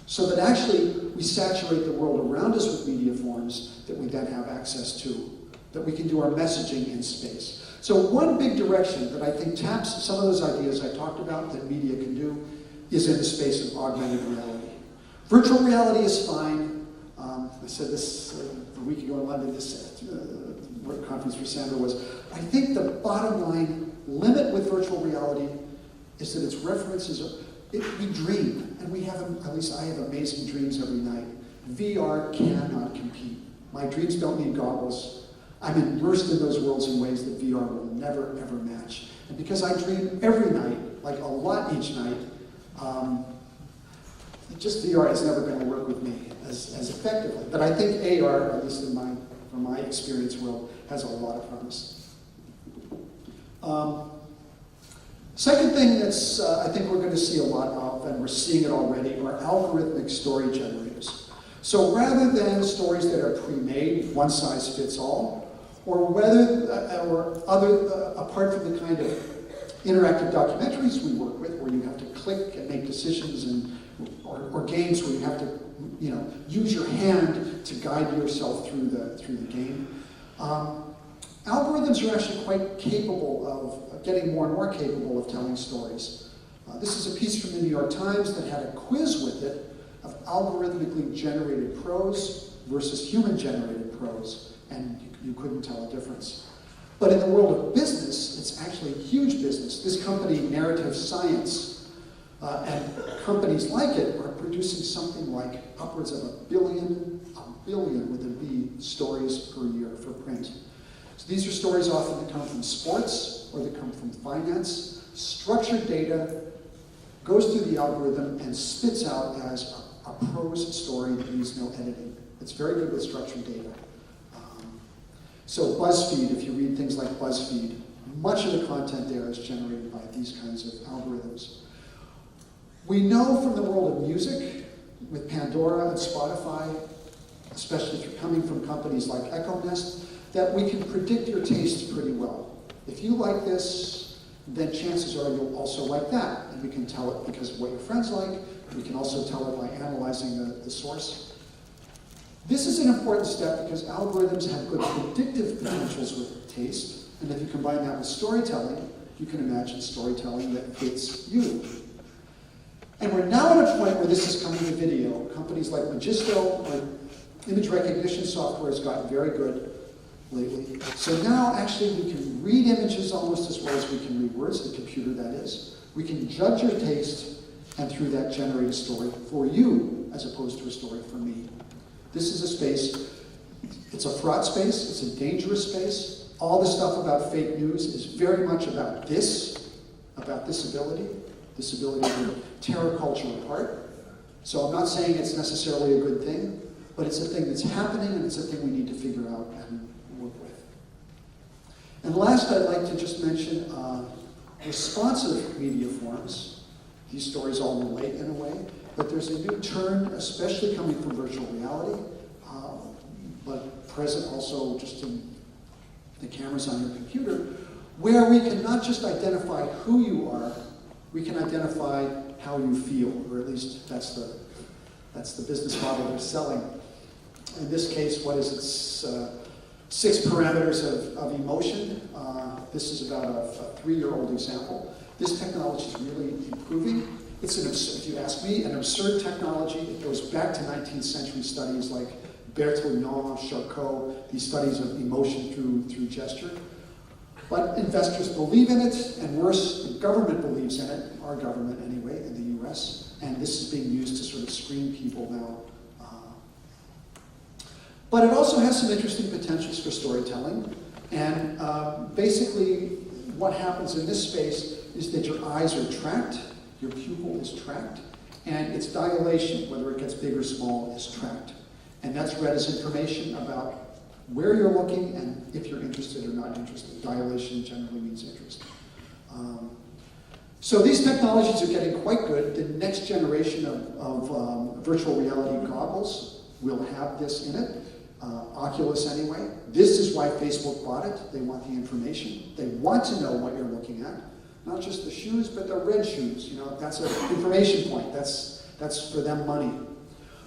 Speaker 4: So that actually we saturate the world around us with media forms that we then have access to, that we can do our messaging in space. So one big direction that I think taps some of those ideas I talked about that media can do is in the space of augmented reality. Virtual reality is fine. I said this a week ago in London, this work conference for Sandra was, I think the bottom line limit with virtual reality is that its references, we dream, and we have, at least I have amazing dreams every night. VR cannot compete. My dreams don't need goggles. I'm immersed in those worlds in ways that VR will never, ever match. And because I dream every night, like a lot each night, just VR is never going to work with me as effectively. But I think AR, at least from my experience world, has a lot of promise. Second thing that's I think we're going to see a lot of, and we're seeing it already, are algorithmic story generators. So rather than stories that are pre-made, one size fits all, or apart from the kind of interactive documentaries we work with, where you have to click and make decisions, or games where you have to, use your hand to guide yourself through the game. Algorithms are actually quite capable of getting more and more capable of telling stories. This is a piece from the New York Times that had a quiz with it of algorithmically generated prose versus human-generated prose, and you couldn't tell a difference. But in the world of business, it's actually huge business. This company, Narrative Science, and companies like it are producing something like upwards of a billion with a B, stories per year for print. So these are stories often that come from sports or that come from finance. Structured data goes through the algorithm and spits out as a prose story that needs no editing. It's very good with structured data. So BuzzFeed, if you read things like BuzzFeed, much of the content there is generated by these kinds of algorithms. We know from the world of music, with Pandora and Spotify, especially if you're coming from companies like Echo Nest, that we can predict your tastes pretty well. If you like this, then chances are you'll also like that. And we can tell it because of what your friends like. We can also tell it by analyzing the source. This is an important step because algorithms have good predictive potentials with taste. And if you combine that with storytelling, you can imagine storytelling that fits you. And we're now at a point where this is coming to video. Companies like Magisto, or image recognition software, has gotten very good lately. So now actually we can read images almost as well as we can read words, the computer that is. We can judge your taste and through that generate a story for you as opposed to a story for me. This is a space, it's a fraught space, it's a dangerous space. All the stuff about fake news is very much about this ability to tear a culture apart. So I'm not saying it's necessarily a good thing, but it's a thing that's happening and it's a thing we need to figure out and work with. And last, I'd like to just mention responsive media forms. These stories all relate in a way, but there's a new turn, especially coming from virtual reality, but present also just in the cameras on your computer, where we can not just identify who you are, we can identify how you feel, or at least that's the business model they're selling. In this case, what is it? 6 parameters of emotion. This is about a 3-year-old example. This technology is really improving. It's if you ask me, an absurd technology. It goes back to 19th century studies like Berthelot, Charcot, these studies of emotion through gesture. But investors believe in it, and worse, the government believes in it, our government anyway, in the US, and this is being used to sort of screen people now. But it also has some interesting potentials for storytelling, and basically what happens in this space is that your eyes are tracked, your pupil is tracked, and its dilation, whether it gets big or small, is tracked. And that's read as information about where you're looking and if you're interested or not interested. Dilation generally means interest. So these technologies are getting quite good. The next generation of virtual reality goggles will have this in it. Oculus anyway. This is why Facebook bought it. They want the information. They want to know what you're looking at. Not just the shoes, but the red shoes. You know, that's an information point. That's for them money.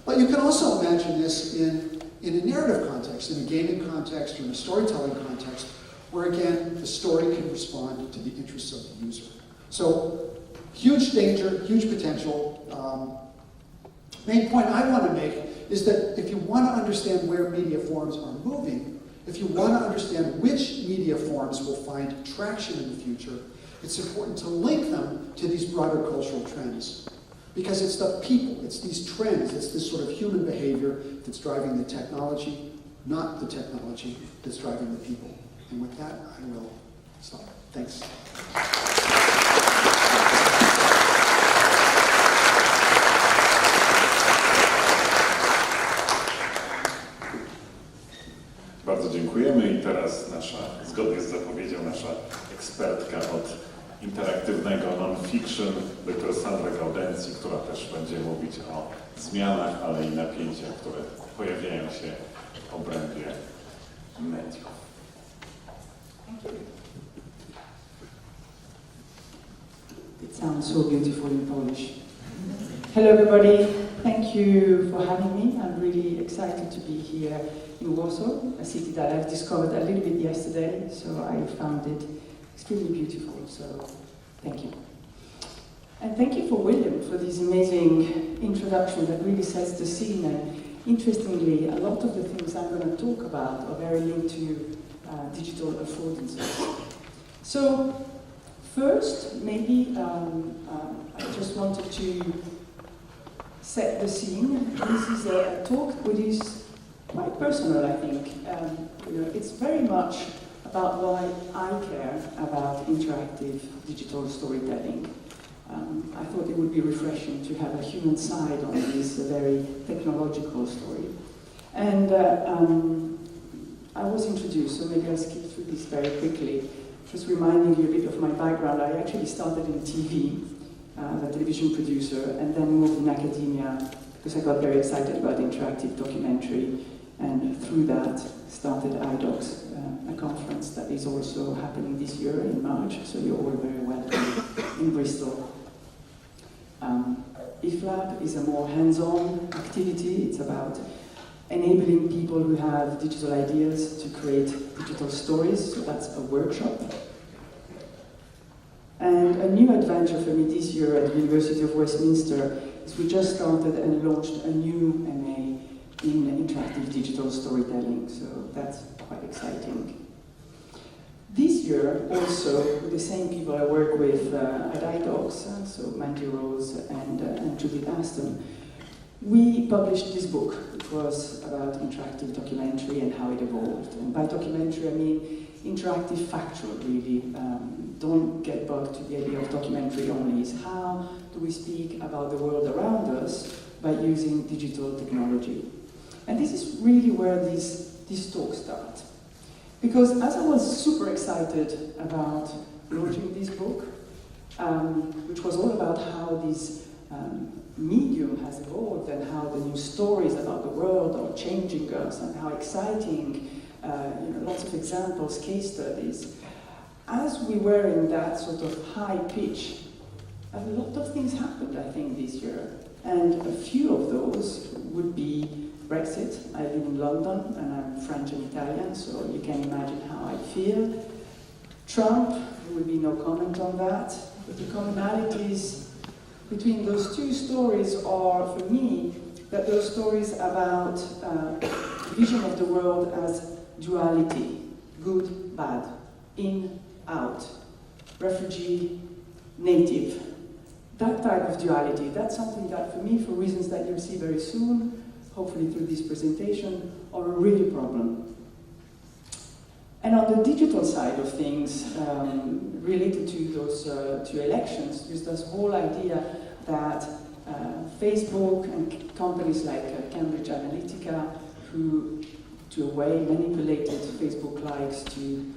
Speaker 4: But you can also imagine this in a narrative context, in a gaming context, or in a storytelling context, where again, the story can respond to the interests of the user. So, huge danger, huge potential. Main point I want to make is that if you want to understand where media forms are moving, if you want to understand which media forms will find traction in the future, it's important to link them to these broader cultural trends. Because it's the people, it's these trends, it's this sort of human behavior that's driving the technology, not the technology that's driving the people. And with that, I will stop. Thanks.
Speaker 3: Bardzo dziękujemy i teraz zgodnie z zapowiedzią, nasza ekspertka od interaktywnego non-fiction, dr Sandra Gaudenzi, która też będzie mówić o zmianach, ale i napięciach, które pojawiają się w obrębie mediów.
Speaker 5: It sounds so beautiful in Polish. Hello everybody, thank you for having me. I'm really excited to be here in Warsaw, a city that I've discovered a little bit yesterday, so I found it extremely beautiful, so thank you. And thank you for William for this amazing introduction that really sets the scene. And interestingly, a lot of the things I'm going to talk about are very linked to digital affordances. So first, maybe I just wanted to set the scene. This is a talk which is quite personal, I think. It's very much about why I care about interactive digital storytelling. I thought it would be refreshing to have a human side on this very technological story. And I was introduced, so maybe I'll skip through this very quickly, just reminding you a bit of my background. I actually started in TV, as a television producer, and then moved in academia because I got very excited about interactive documentary, and through that started iDocs, a conference that is also happening this year in March, so you're all very welcome in Bristol. IFLab is a more hands-on activity. It's about enabling people who have digital ideas to create digital stories, so that's a workshop. And a new adventure for me this year at the University of Westminster is we just started and launched a new MA in interactive digital storytelling, so that's quite exciting. This year, also, with the same people I work with at iDocs, so Mandy Rose and Judith Aston, we published this book, which was about interactive documentary and how it evolved. And by documentary, I mean interactive factual, really. Don't get bugged to the idea of documentary only. Is how do we speak about the world around us by using digital technology? And this is really where these talks start. Because as I was super excited about launching this book, which was all about how this medium has evolved and how the new stories about the world are changing us and how exciting, lots of examples, case studies. As we were in that sort of high pitch, a lot of things happened, I think, this year. And a few of those would be Brexit. I live in London and I'm French and Italian, so you can imagine how I feel. Trump, there will be no comment on that. But the commonalities between those two stories are, for me, that those stories about vision of the world as duality, good, bad, in, out, refugee, native. That type of duality, that's something that for me, for reasons that you'll see very soon, hopefully through this presentation, are a real problem. And on the digital side of things, related to those two elections, there's this whole idea that Facebook and companies like Cambridge Analytica, who to a way manipulated Facebook likes to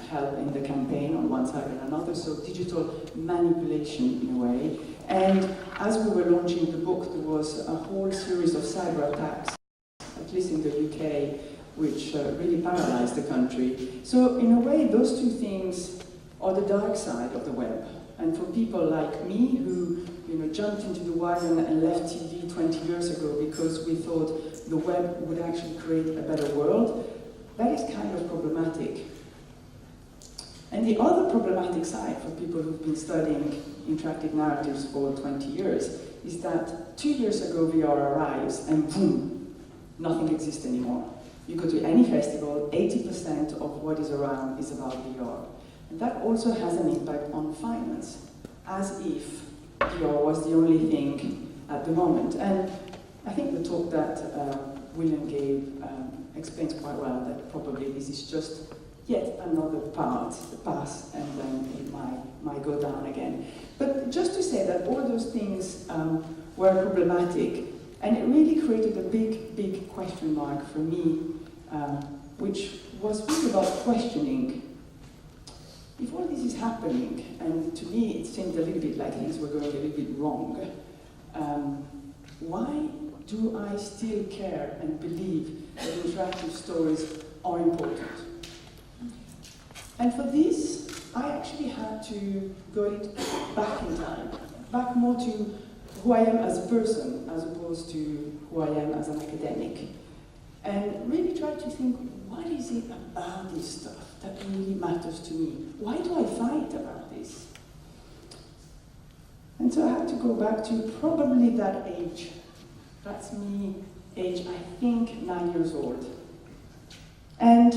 Speaker 5: help in the campaign on one side and another, so digital manipulation in a way. And as we were launching the book, there was a whole series of cyber attacks, at least in the UK, which really paralyzed the country. So in a way, those two things are the dark side of the web. And for people like me, who jumped into the wire and left TV 20 years ago because we thought the web would actually create a better world, that is kind of problematic. And the other problematic side for people who've been studying interactive narratives for 20 years is that 2 years ago VR arrives and boom, nothing exists anymore. You go to any festival, 80% of what is around is about VR. And that also has an impact on finance, as if VR was the only thing at the moment. And I think the talk that William gave explains quite well that probably this is just yet another pass, and then it might go down again. But just to say that all those things were problematic, and it really created a big question mark for me, which was really about questioning. If all this is happening, and to me it seemed a little bit like things were going a little bit wrong, why do I still care and believe that interactive stories are important? And for this, I actually had to go back in time, back more to who I am as a person, as opposed to who I am as an academic. And really try to think, what is it about this stuff that really matters to me? Why do I fight about this? And so I had to go back to probably that age. That's me, age, I think, 9 years old. And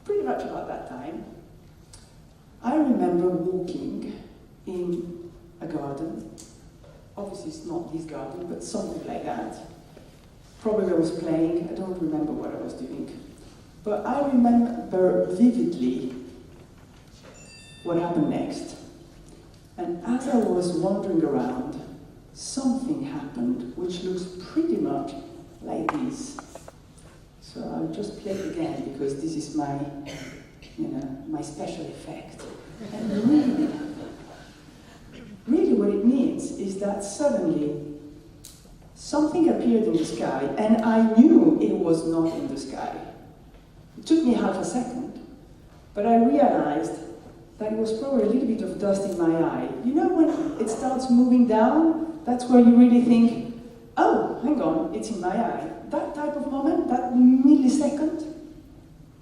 Speaker 5: pretty much about that time, I remember walking in a garden. Obviously it's not this garden, but something like that. Probably I was playing, I don't remember what I was doing. But I remember vividly what happened next. And as I was wandering around, something happened which looks pretty much like this. So I'll just play it again because this is my, my special effect. And really what it means is that suddenly something appeared in the sky, and I knew it was not in the sky. It took me half a second, but I realized that it was probably a little bit of dust in my eye. You know when it starts moving down, that's where you really think, oh, hang on, it's in my eye. That type of moment, that millisecond,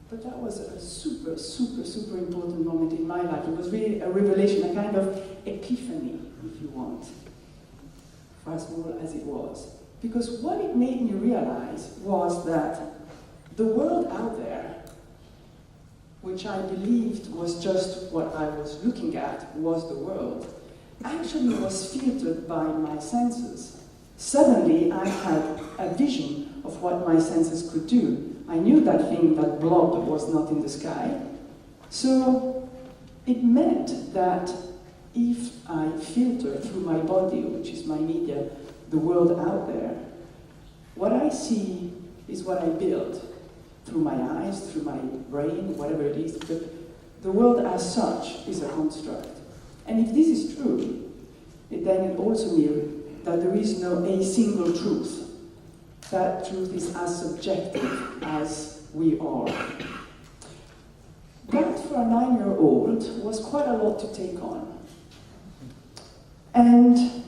Speaker 5: but that was a super important moment in my life. It was really a revelation, a kind of epiphany, if you want, for as small as it was. Because what it made me realize was that the world out there, which I believed was just what I was looking at, was the world, actually was filtered by my senses. Suddenly I had a vision of what my senses could do. I knew that thing, that blob, was not in the sky. So it meant that if I filter through my body, which is my media, the world out there, what I see is what I build through my eyes, through my brain, whatever it is, but the world as such is a construct. And if this is true, then it also means that there is no a single truth. That truth is as subjective as we are. That, for a 9-year-old, was quite a lot to take on. And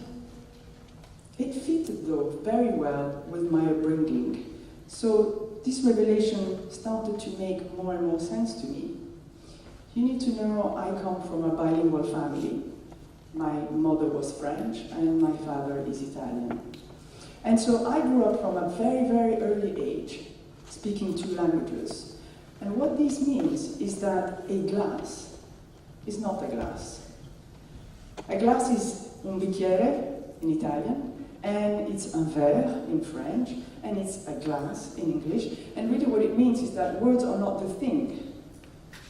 Speaker 5: it fitted, though, very well with my upbringing. So this revelation started to make more and more sense to me. You need to know I come from a bilingual family. My mother was French and my father is Italian. And so I grew up from a very early age speaking 2 languages. And what this means is that a glass is not a glass. A glass is un bicchiere in Italian, and it's un verre in French, and it's a glass in English. And really what it means is that words are not the thing,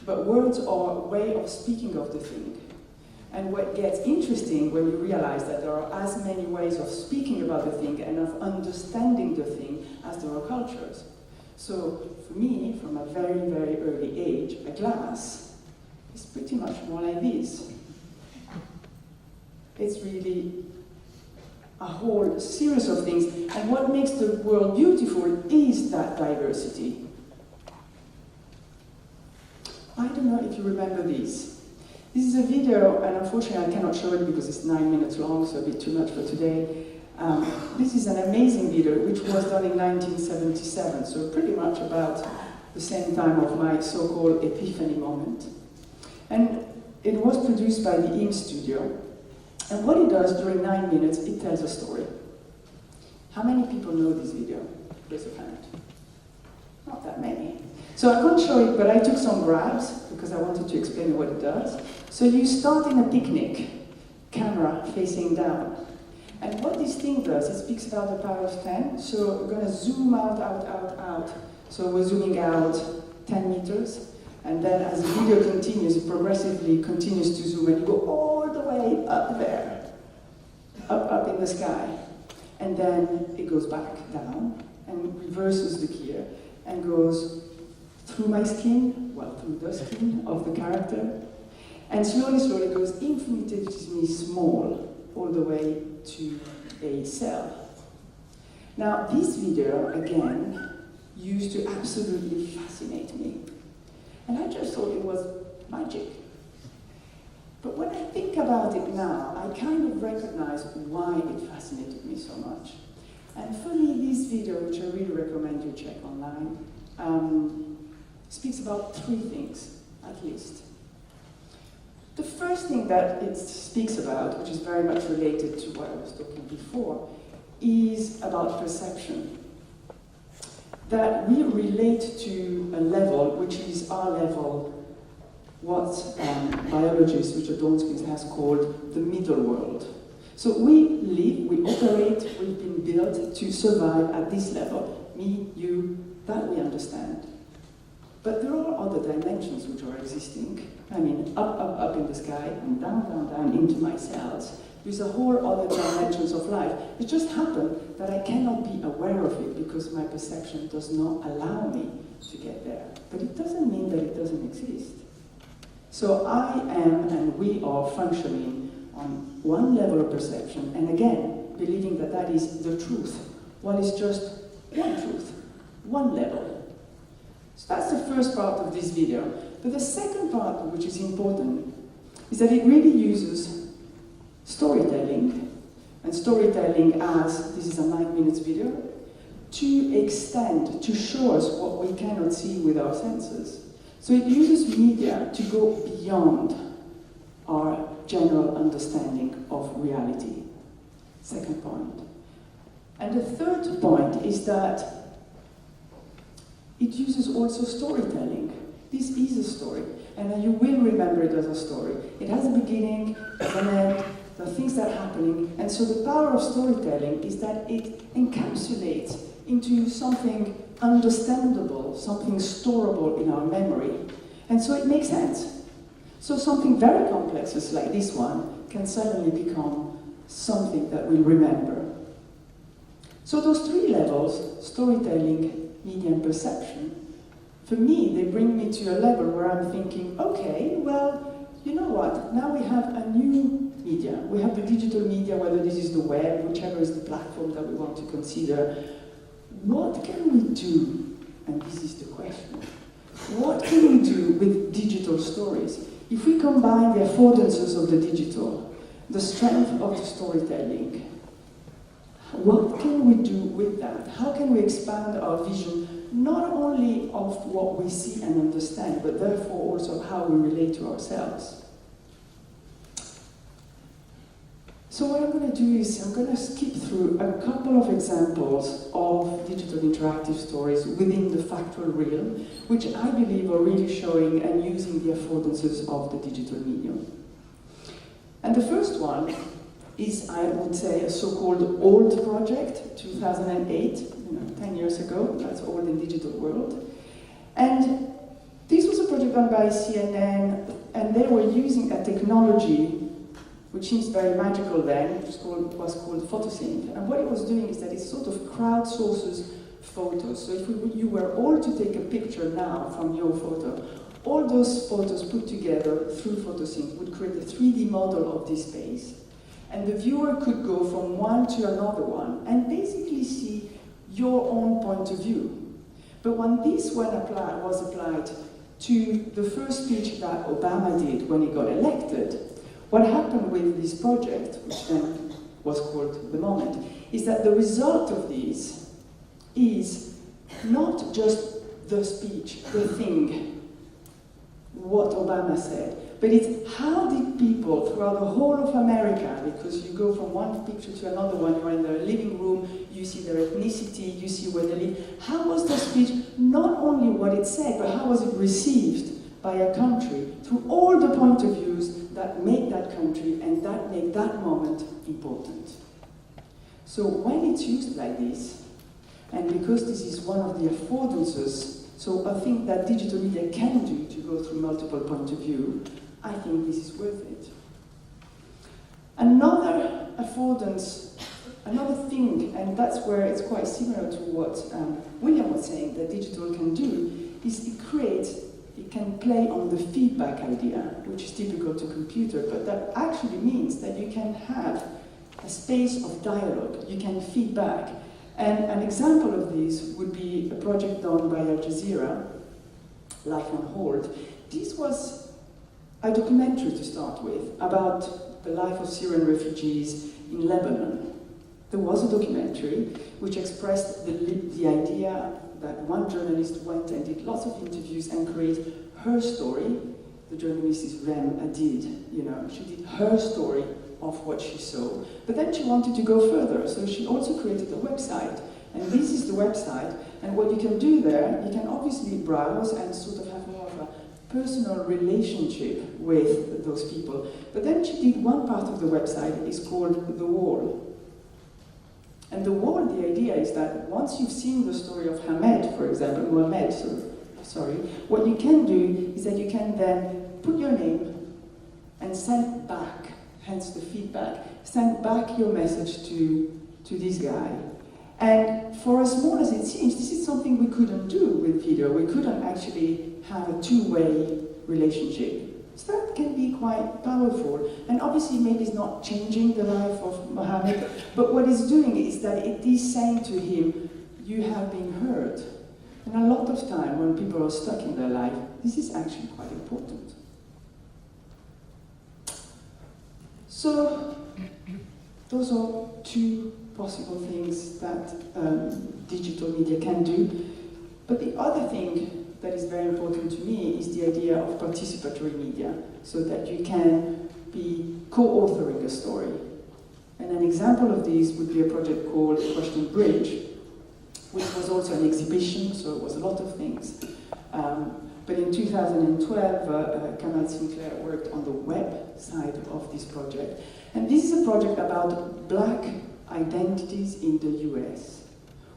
Speaker 5: but words are a way of speaking of the thing. And what gets interesting when you realize that there are as many ways of speaking about the thing and of understanding the thing as there are cultures. So for me, from a very, very early age, a glass is pretty much more like this. It's really a whole series of things, and what makes the world beautiful is that diversity. I don't know if you remember this. This is a video, and unfortunately I cannot show it because it's 9 minutes long, so a bit too much for today. This is an amazing video which was done in 1977, so pretty much about the same time of my so-called epiphany moment. And it was produced by the IM studio, and what it does during 9 minutes, it tells a story. How many people know this video? Raise a hand. Not that many. So I can't show it, but I took some grabs because I wanted to explain what it does. So you start in a picnic, camera facing down. And what this thing does, it speaks about the power of 10. So we're going to zoom out, out, out, out. So we're zooming out 10 meters. And then as the video continues, it progressively continues to zoom, and you go all the way up there, up in the sky. And then it goes back down and reverses the gear and goes through my skin, well, through the skin of the character, and slowly, slowly goes infinitesimally small all the way to a cell. Now, this video, again, used to absolutely fascinate me. And I just thought it was magic. But when I think about it now, I kind of recognize why it fascinated me so much. And for me, this video, which I really recommend you check online, speaks about 3 things, at least. The first thing that it speaks about, which is very much related to what I was talking before, is about perception. That we relate to a level which is our level, what biologists, Richard Gaudenzi has called the middle world. So we live, we operate, we've been built to survive at this level. Me, you, that we understand. But there are other dimensions which are existing. I mean, up, up, up in the sky, and down, down, down into my cells. There's a whole other dimensions of life. It just happened that I cannot be aware of it because my perception does not allow me to get there. But it doesn't mean that it doesn't exist. So I am and we are functioning on one level of perception, and again, believing that that is the truth, while it's just one truth, one level. So that's the first part of this video. But the second part, which is important, is that it really uses storytelling, and storytelling as, this is a 9 minutes video, to extend, to show us what we cannot see with our senses. So it uses media to go beyond our general understanding of reality. Second point. And the third point is that it uses also storytelling. This is a story, and you will remember it as a story. It has a beginning, an end, the things that are happening, and so the power of storytelling is that it encapsulates into something understandable, something storable in our memory, and so it makes sense. So something very complex, like this one, can suddenly become something that we remember. So those 3 levels, storytelling, media, and perception, for me, they bring me to a level where I'm thinking, okay, well, you know what, now we have a new media. We have the digital media, whether this is the web, whichever is the platform that we want to consider. What can we do? And this is the question. What can we do with digital stories? If we combine the affordances of the digital, the strength of the storytelling, what can we do with that? How can we expand our vision, not only of what we see and understand, but therefore also how we relate to ourselves? So what I'm going to do is I'm going to skip through a couple of examples of digital interactive stories within the factual realm, which I believe are really showing and using the affordances of the digital medium. And the first one is, I would say, a so-called old project, 2008, 10 years ago, that's old in digital world. And this was a project done by CNN, and they were using a technology which seems very magical then, which was called photosynth. And what it was doing is that it sort of crowdsources photos. So if you were all to take a picture now from your photo, all those photos put together through photosync would create a 3D model of this space. And the viewer could go from one to another one and basically see your own point of view. But when this was applied to the first speech that Obama did when he got elected, what happened with this project, which then was called The Moment, is that the result of this is not just the speech, the thing, what Obama said, but it's how did people throughout the whole of America, because you go from one picture to another one, you're in their living room, you see their ethnicity, you see where they live, how was the speech, not only what it said, but how was it received by a country through all the point of views that make that country and that make that moment important. So when it's used like this, and because this is one of the affordances, so I think that digital media can do to go through multiple points of view, I think this is worth it. Another affordance, another thing, and that's where it's quite similar to what William was saying, that digital can do, is it can play on the feedback idea, which is typical to computer, but that actually means that you can have a space of dialogue, you can feedback. And an example of this would be a project done by Al Jazeera, Life on Hold. This was a documentary to start with about the life of Syrian refugees in Lebanon. There was a documentary which expressed the idea that one journalist went and did lots of interviews and created her story. The journalist is Rem Adid, she did her story of what she saw. But then she wanted to go further, so she also created a website. And this is the website, and what you can do there, you can obviously browse and sort of have more of a personal relationship with those people. But then she did one part of the website is called The Wall. And The Wall, the idea is that once you've seen the story of Mohammed, what you can do is that you can then put your name and send back, hence the feedback, send back your message to this guy. And for as small as it seems, this is something we couldn't do with video. We couldn't actually have a two-way relationship. So that can be quite powerful. And obviously maybe it's not changing the life of Mohammed, but what it's doing is that it is saying to him, you have been heard. And a lot of time when people are stuck in their life, this is actually quite important. So those are two possible things that digital media can do. But the other thing that is very important to me is the idea of participatory media, so that you can be co-authoring a story. And an example of this would be a project called Question Bridge, which was also an exhibition, so it was a lot of things. But in 2012, Kamal Sinclair worked on the web side of this project. And this is a project about black identities in the US.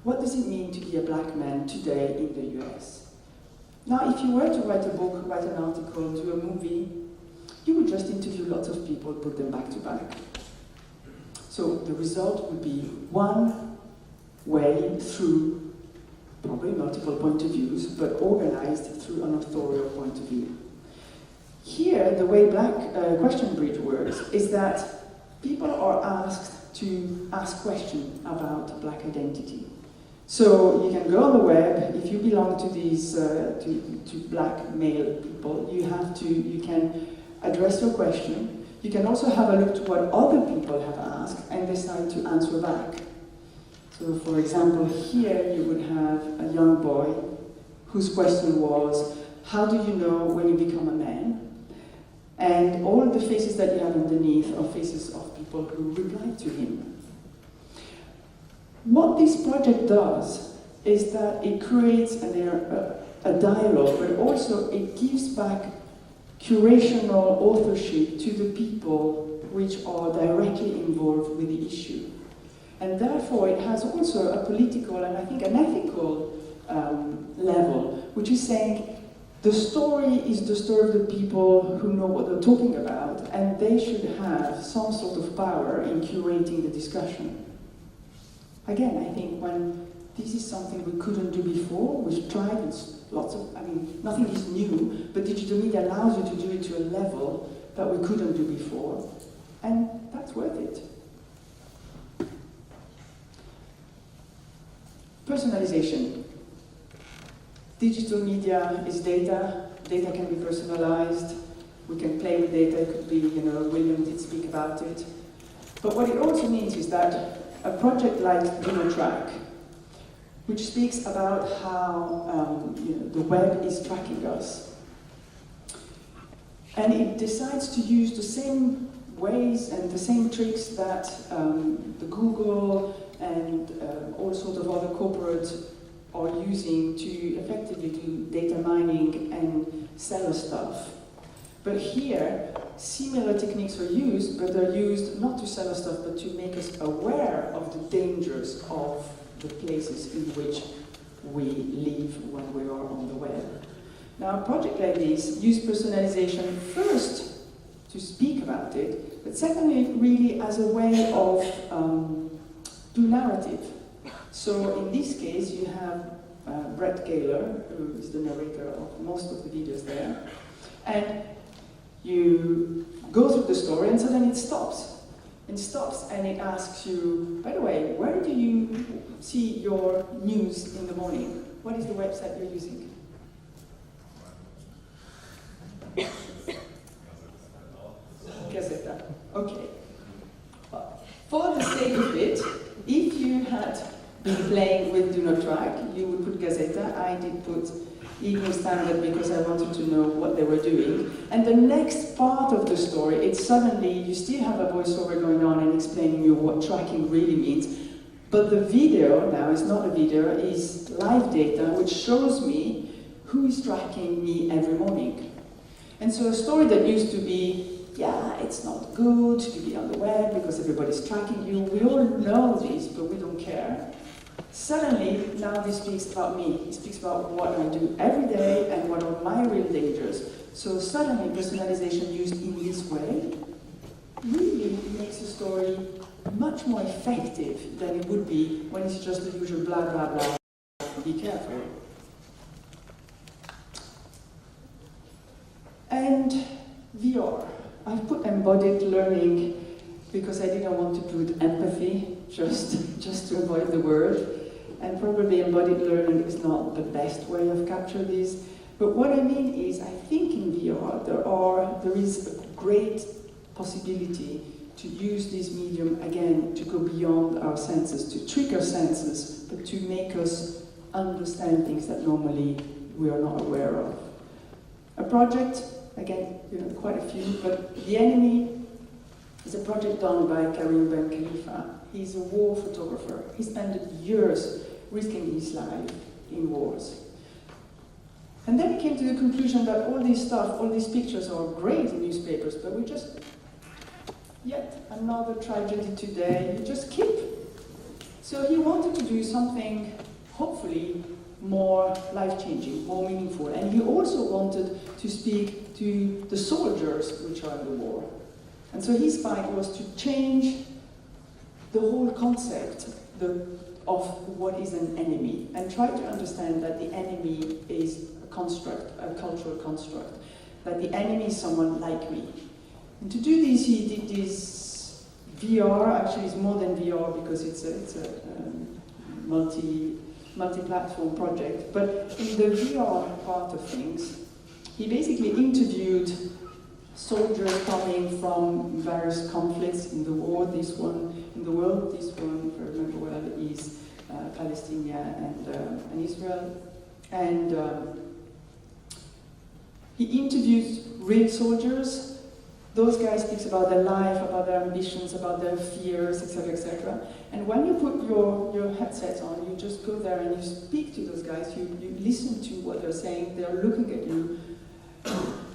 Speaker 5: What does it mean to be a black man today in the US? Now, if you were to write a book, write an article, do a movie, you would just interview lots of people, put them back to back. So the result would be one way through probably multiple point of views, but organized through an authorial point of view. Here, the way Question Bridge works is that people are asked to ask questions about black identity. So you can go on the web. If you belong to these to black male people, you can address your question. You can also have a look to what other people have asked and decide to answer back. So, for example, here you would have a young boy whose question was, how do you know when you become a man? And all the faces that you have underneath are faces of people who replied to him. What this project does is that it creates a dialogue, but also it gives back curational authorship to the people which are directly involved with the issue. And therefore it has also a political and I think an ethical level, which is saying the story is the story of the people who know what they're talking about, and they should have some sort of power in curating the discussion. Again, I think when this is something we couldn't do before. We've tried, it's lots of, nothing is new, but digital media allows you to do it to a level that we couldn't do before, and that's worth it. Personalization. Digital media is data. Data can be personalized. We can play with data. It could be, William did speak about it. But what it also means is that a project like DinoTrack, which speaks about how the web is tracking us, and it decides to use the same ways and the same tricks that the Google and all sorts of other corporates are using to effectively do data mining and sell us stuff. But here, similar techniques are used, but they're used not to sell us stuff, but to make us aware of the dangers of the places in which we live when we are on the web. Now, a project like this uses personalization first to speak about it, but secondly, really as a way of do narrative. So in this case, you have Brett Gaylor, who is the narrator of most of the videos there, and you go through the story, and suddenly it stops. And it asks you, by the way, where do you see your news in the morning? What is the website you're using? Gazeta. Okay. For the sake of it, if you had been playing with DinoTrack, you would put Gazeta. I did put Evening Standard because I wanted to know what they were doing. And the next part of the story, it's suddenly, you still have a voiceover going on and explaining you what tracking really means. But the video now is not a video, is live data, which shows me who is tracking me every morning. And so a story that used to be, yeah, it's not good to be on the web because everybody's tracking you. We all know this, but we don't care. Suddenly, now this speaks about me. It speaks about what I do every day and what are my real dangers. So suddenly, personalization used in this way really makes a story much more effective than it would be when it's just the usual blah, blah, blah. Be careful. And VR. I've put embodied learning because I didn't want to put empathy, just to avoid the word. And probably embodied learning is not the best way of capturing this. But what I mean is, I think in VR there is a great possibility to use this medium again to go beyond our senses, to trick our senses, but to make us understand things that normally we are not aware of. A project, again, quite a few, but The Enemy is a project done by Karim Ben Khalifa. He's a war photographer. He spent years risking his life in wars. And then he came to the conclusion that all this stuff, all these pictures are great in newspapers, but we just, yet another tragedy today, you just keep. So he wanted to do something, hopefully, more life-changing, more meaningful. And he also wanted to speak to the soldiers which are in the war. And so his fight was to change the whole concept of what is an enemy, and try to understand that the enemy is a construct, a cultural construct, that the enemy is someone like me. And to do this, he did this VR. Actually, it's more than VR because it's a multi-platform project. But in the VR part of things, he basically interviewed soldiers coming from various conflicts in the war, this one in the world, this one, if I remember well, is Palestine and Israel. And he interviews real soldiers. Those guys speak about their life, about their ambitions, about their fears, etc., etc. And when you put your headsets on, you just go there and you speak to those guys, you listen to what they're saying, they're looking at you.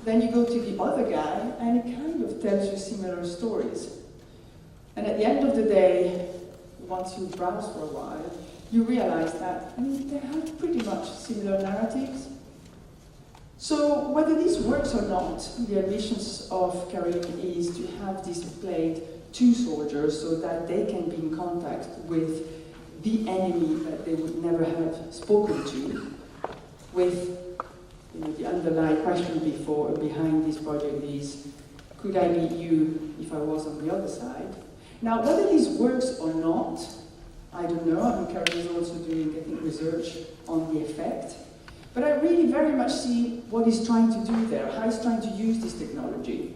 Speaker 5: Then you go to the other guy, and it kind of tells you similar stories. And at the end of the day, once you browse for a while, you realize that, they have pretty much similar narratives. So whether this works or not, the ambitions of Karim is to have displayed to soldiers so that they can be in contact with the enemy that they would never have spoken to, with the underlying question behind this project is, could I meet you if I was on the other side? Now, whether this works or not, I don't know. I mean, Karen is also doing, I think, research on the effect. But I really very much see what he's trying to do there, how he's trying to use this technology.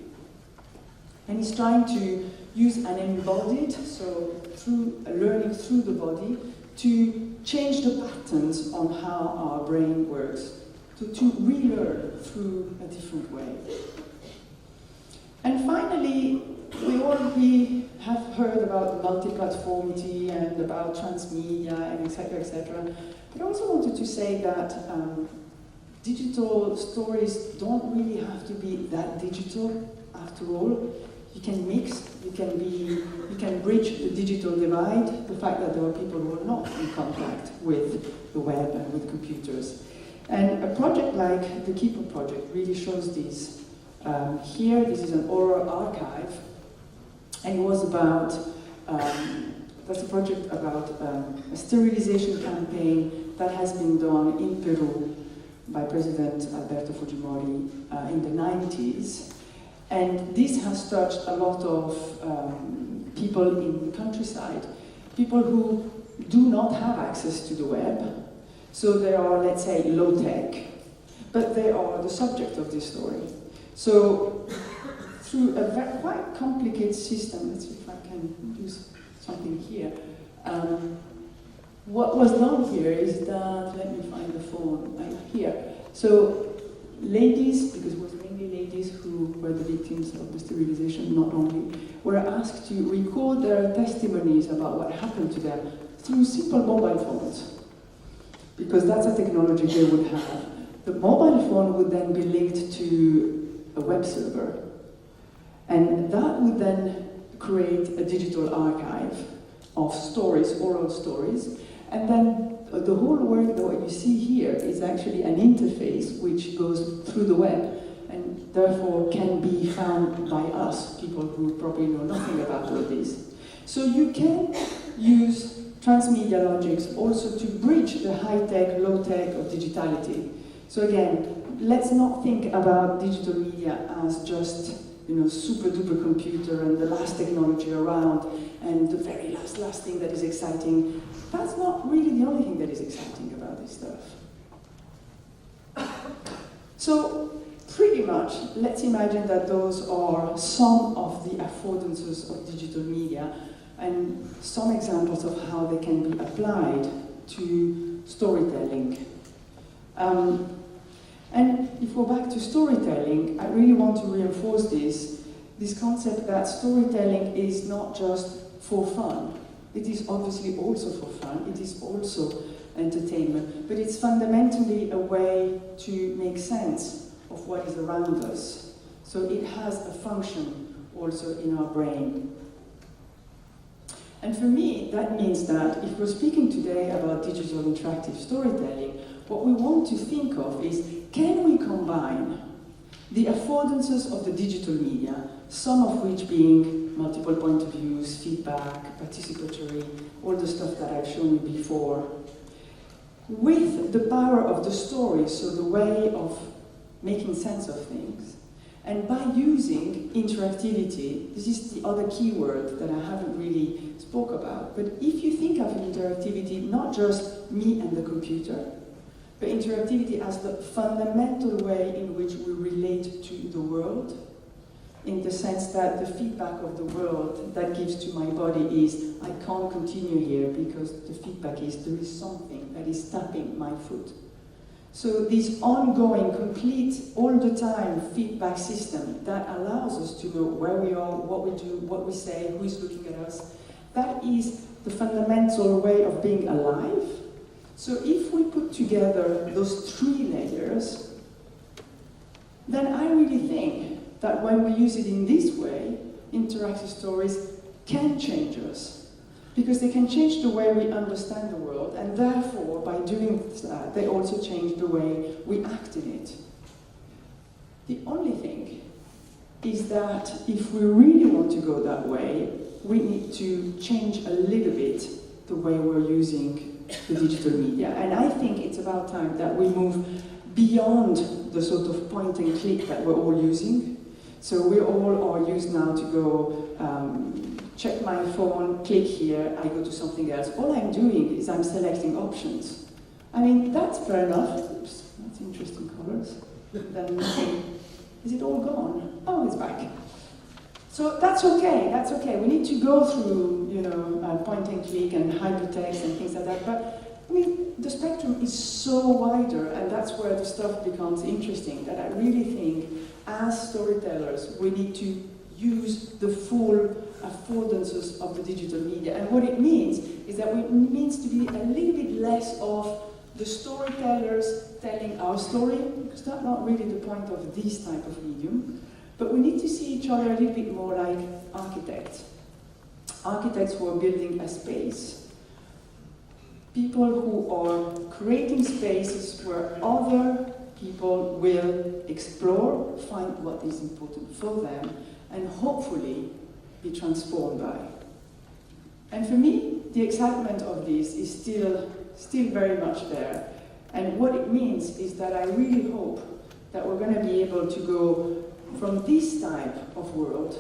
Speaker 5: And he's trying to use an embodied, so through learning through the body, to change the patterns on how our brain works, to relearn through a different way. And finally, we already have heard about multi-platformity and about transmedia and etc. But I also wanted to say that digital stories don't really have to be that digital after all. You can mix, you can bridge the digital divide, the fact that there are people who are not in contact with the web and with computers. And a project like the Keeper project really shows this. Here, this is an oral archive, and it was about, that's a project about a sterilization campaign that has been done in Peru by President Alberto Fujimori in the 90s. And this has touched a lot of people in the countryside, people who do not have access to the web. So they are, let's say, low-tech, but they are the subject of this story. So through a quite complicated system, let's see if I can do something here. What was done here is that, let me find the phone, here. So ladies, because it was mainly ladies who were the victims of the sterilization, not only, were asked to record their testimonies about what happened to them through simple mobile phones, because that's a technology they would have. The mobile phone would then be linked to a web server, and that would then create a digital archive of stories, oral stories, and then the whole work that what you see here is actually an interface which goes through the web and therefore can be found by us, people who probably know nothing about all this. So you can use transmedia logics also to bridge the high-tech, low-tech of digitality. So again, let's not think about digital media as just super-duper computer and the last technology around and the very last thing that is exciting. That's not really the only thing that is exciting about this stuff. So pretty much, let's imagine that those are some of the affordances of digital media and some examples of how they can be applied to storytelling. And if we're back to storytelling, I really want to reinforce this concept that storytelling is not just for fun. It is obviously also for fun, it is also entertainment, but it's fundamentally a way to make sense of what is around us. So it has a function also in our brain. And for me, that means that if we're speaking today about digital interactive storytelling, what we want to think of is, can we combine the affordances of the digital media, some of which being multiple point of views, feedback, participatory, all the stuff that I've shown you before, with the power of the story, so the way of making sense of things. And by using interactivity, this is the other key word that I haven't really spoke about, but if you think of interactivity, not just me and the computer, but interactivity as the fundamental way in which we relate to the world, in the sense that the feedback of the world that gives to my body is, I can't continue here because the feedback is there is something that is tapping my foot. So this ongoing, complete, all the time feedback system that allows us to know where we are, what we do, what we say, who is looking at us, that is the fundamental way of being alive. So if we put together those three layers, then I really think that when we use it in this way, interactive stories can change us. Because they can change the way we understand the world, and therefore, by doing that, they also change the way we act in it. The only thing is that if we really want to go that way, we need to change a little bit the way we're using the digital media. And I think it's about time that we move beyond the sort of point and click that we're all using. So we all are used now to go check my phone, click here, I go to something else. All I'm doing is I'm selecting options. I mean, that's fair enough. Oops, that's interesting colors. Then is it all gone? Oh, it's back. So that's okay, that's okay. We need to go through, you know, point and click and hypertext and things like that. But I mean, the spectrum is so wider, and that's where the stuff becomes interesting, that I really think, as storytellers, we need to use the full affordances of the digital media. And what it means is that it means to be a little bit less of the storytellers telling our story, because that's not really the point of this type of medium. But we need to see each other a little bit more like architects. Architects who are building a space. People who are creating spaces where other people will explore, find what is important for them, and hopefully be transformed by. And for me, the excitement of this is still very much there. And what it means is that I really hope that we're going to be able to go from this type of world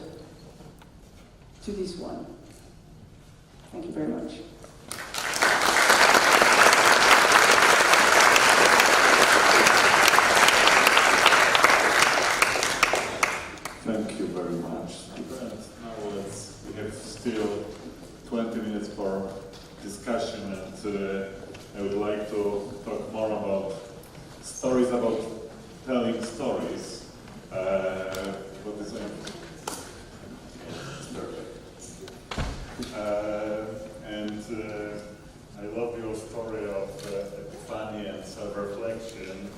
Speaker 5: to this one. Thank you very much.
Speaker 3: Thank you very much. And now we have still 20 minutes for discussion, and I would like to talk more about stories, about telling stories. What is it? It's perfect. And I love your story of epiphany and self-reflection.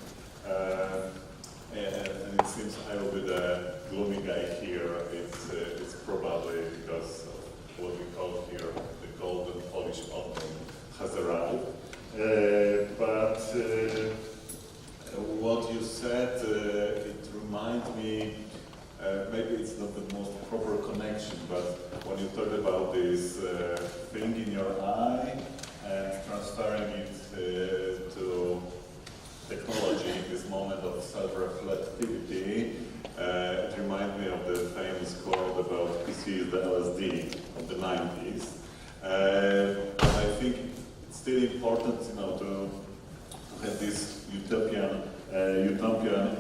Speaker 3: And it seems I will be the gloomy guy here. It's probably because of what we call here the golden Polish autumn has arrived. But what you said, it reminds me, maybe it's not the most proper connection, but when you talk about this thing in your eye and transferring it to technology in this moment of self-reflectivity, it reminds me of the famous quote about PC is the LSD of the 90s. I think it's still important, you know, to have this utopian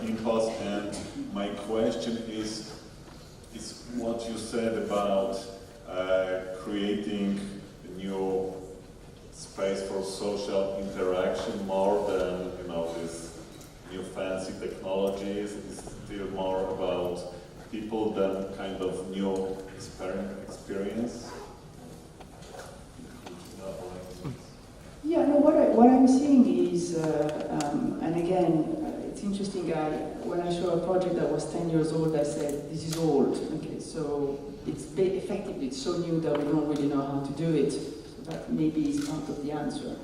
Speaker 3: impulse. And my question is what you said about creating a new space for social interaction more than, you know, this new fancy technologies. It's still more about people than kind of new experience.
Speaker 5: Yeah, no, what I'm seeing is, and again, it's interesting, when I show a project that was 10 years old, I said, this is old. Okay, so it's effectively, it's so new that we don't really know how to do it. So that maybe is part of the answer.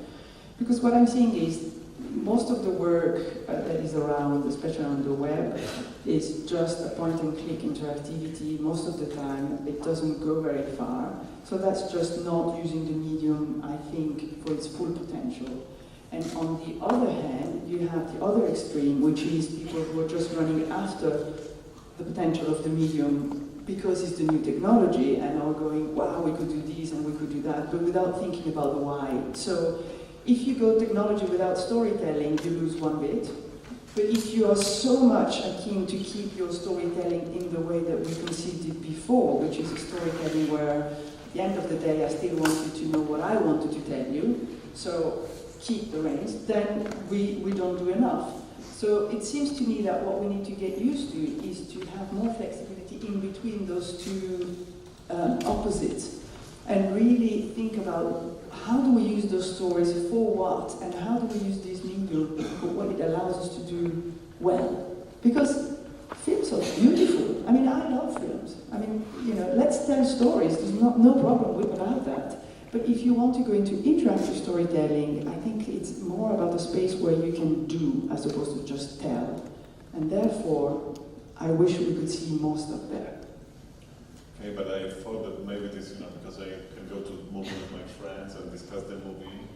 Speaker 5: Because what I'm seeing is, most of the work that is around, especially on the web, is just a point-and-click interactivity. Most of the time, it doesn't go very far. So that's just not using the medium, I think, for its full potential. And on the other hand, you have the other extreme, which is people who are just running after the potential of the medium because it's the new technology, and are going, wow, we could do this and we could do that, but without thinking about the why. So if you go technology without storytelling, you lose one bit. But if you are so much keen to keep your storytelling in the way that we conceived it before, which is a storytelling where at the end of the day I still want you to know what I wanted to tell you, so keep the reins, then we don't do enough. So it seems to me that what we need to get used to is to have more flexibility in between those two opposites, and really think about how do we use those stories for what, and how do we use this medium for what it allows us to do well. Because films are beautiful. I mean, I love films. I mean, you know, let's tell stories. There's no problem about that. But if you want to go into interactive storytelling, I think it's more about a space where you can do as opposed to just tell. And therefore, I wish we could see more stuff there.
Speaker 3: Okay, but I thought that maybe this, because I can go to the movie with my friends and discuss the movie,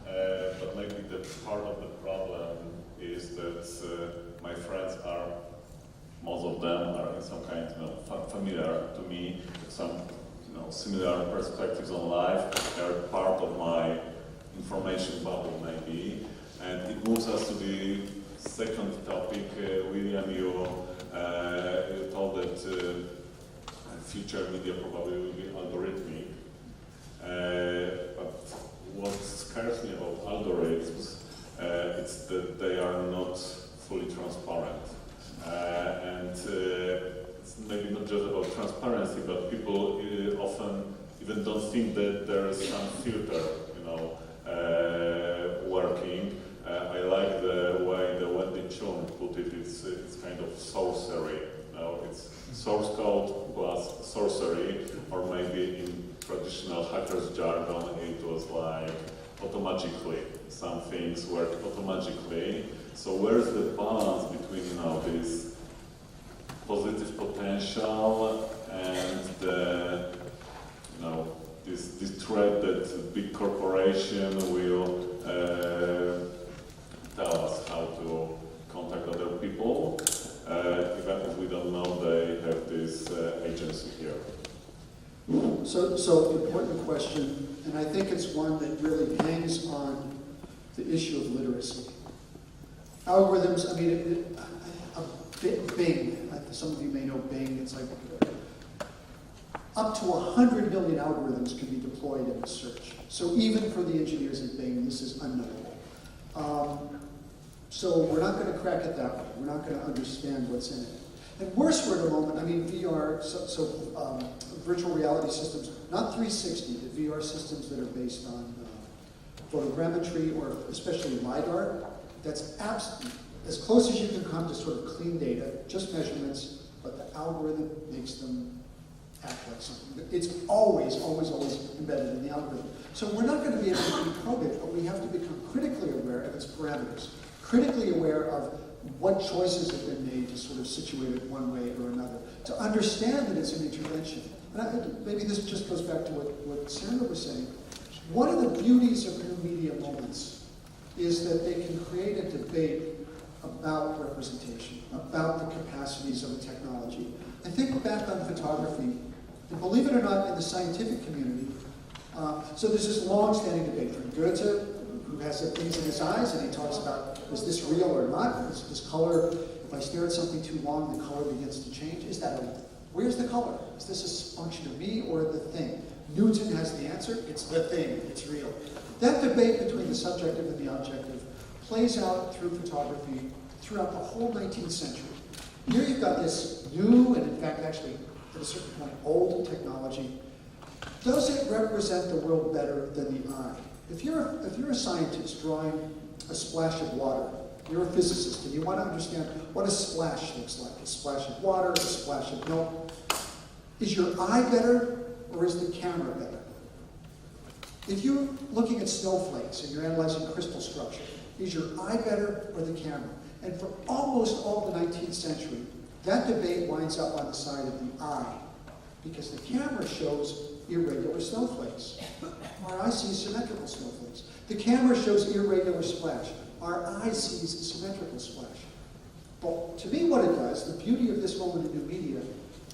Speaker 3: but maybe the part of the problem is that my friends are, most of them are in some kind, familiar to me, some, similar perspectives on life. They're part of my information bubble, maybe, and it moves us to the second topic. William, you told that future media probably will be algorithmic, but what scares me about algorithms it's that they are not fully transparent, and it's maybe not just about transparency, but people often even don't think that there is some filter, working. I like the way the Wendy Chung put it. It's kind of sorcery. It's source code plus sorcery, or maybe in traditional hackers jargon, it was like automatically. Some things work automatically. So where's the balance between this positive potential and the this threat that big corporation will tell us how to contact other people, even if we don't know they have this agency here.
Speaker 4: So important question, and I think it's one that really hangs on the issue of literacy. Algorithms, Bing, some of you may know Bing, it's like up to 100 million algorithms can be deployed in a search. So even for the engineers at Bing, this is unknowable. So we're not going to crack it that way. We're not going to understand what's in it. And worse for the moment, VR, virtual reality systems, not 360, but VR systems that are based on photogrammetry or especially LiDAR, that's absolutely as close as you can come to sort of clean data, just measurements, but the algorithm makes them act like something. It's always, always, always embedded in the algorithm. So we're not going to be able to deprobe it, but we have to become critically aware of its parameters, critically aware of what choices have been made to sort of situate it one way or another, to understand that it's an intervention. And maybe this just goes back to what Sandra was saying. One of the beauties of new media moments is that they can create a debate about representation, about the capacities of a technology. And think back on photography, and believe it or not, in the scientific community, so there's this long-standing debate from Goethe, who has the things in his eyes, and he talks about, is this real or not? Is this color, if I stare at something too long, the color begins to change. Is that where's the color? Is this a function of me or the thing? Newton has the answer, it's the thing, it's real. That debate between the subjective and the objective plays out through photography throughout the whole 19th century. Here you've got this new, and in fact actually at a certain point old technology. Does it represent the world better than the eye? If you're a scientist drawing a splash of water, you're a physicist and you want to understand what a splash looks like. A splash of water, a splash of milk. Is your eye better or is the camera better? If you're looking at snowflakes and you're analyzing crystal structure, is your eye better or the camera? And for almost all the 19th century, that debate winds up on the side of the eye, because the camera shows irregular snowflakes. Our eye sees symmetrical snowflakes. The camera shows irregular splash. Our eye sees symmetrical splash. But to me what it does, the beauty of this moment in new media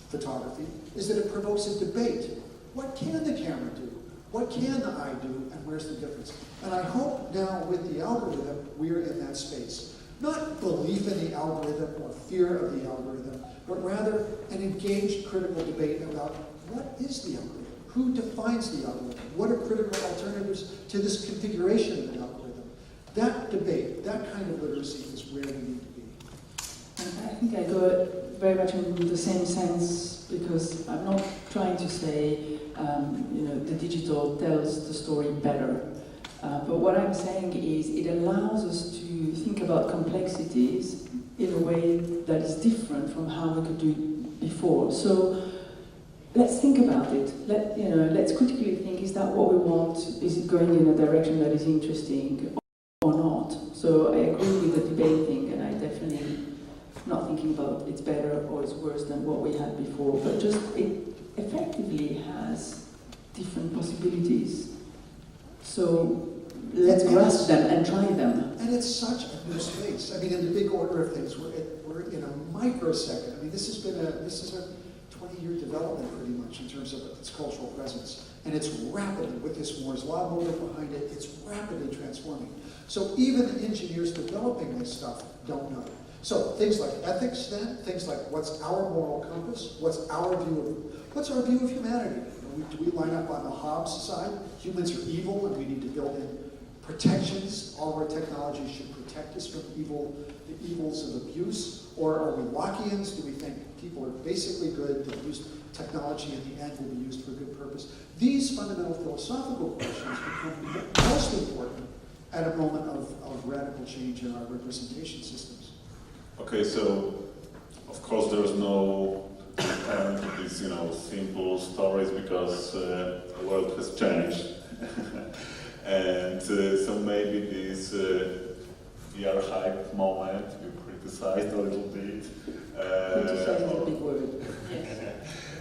Speaker 4: photography, is that it provokes a debate. What can the camera do? What can the eye do, and where's the difference? And I hope now with the algorithm, we're in that space. Not belief in the algorithm or fear of the algorithm, but rather an engaged critical debate about what is the algorithm? Who defines the algorithm? What are critical alternatives to this configuration of an algorithm? That debate, that kind of literacy is where we need to be.
Speaker 5: And I think I go very much in the same sense, because I'm not trying to say, the digital tells the story better. But what I'm saying is it allows us to think about complexities in a way that is different from how we could do it before. So let's think about it. Let's critically think, is that what we want? Is it going in a direction that is interesting or not? So I agree with the debate thing, and I definitely not thinking about it's better or it's worse than what we had before, but just effectively has different possibilities. So let's grasp them and try them.
Speaker 4: And it's such a new space. I mean, in the big order of things, we're in a microsecond. I mean, this is a 20-year development pretty much in terms of its cultural presence. And it's rapidly, with this Moore's Law movement behind it, it's rapidly transforming. So even the engineers developing this stuff don't know. So things like ethics then, things like what's our moral compass, what's our view of humanity? Do we line up on the Hobbes side? Humans are evil and we need to build in protections. All of our technology should protect us from the evils of abuse. Or are we Lockeans? Do we think people are basically good, that use technology in the end will be used for a good purpose? These fundamental philosophical questions become most important at a moment of radical change in our representation systems.
Speaker 3: Okay, so of course there's no time to these, simple stories because the world has changed, and so maybe this VR hype moment you criticized a little bit.
Speaker 5: Criticized is a big word. Yes.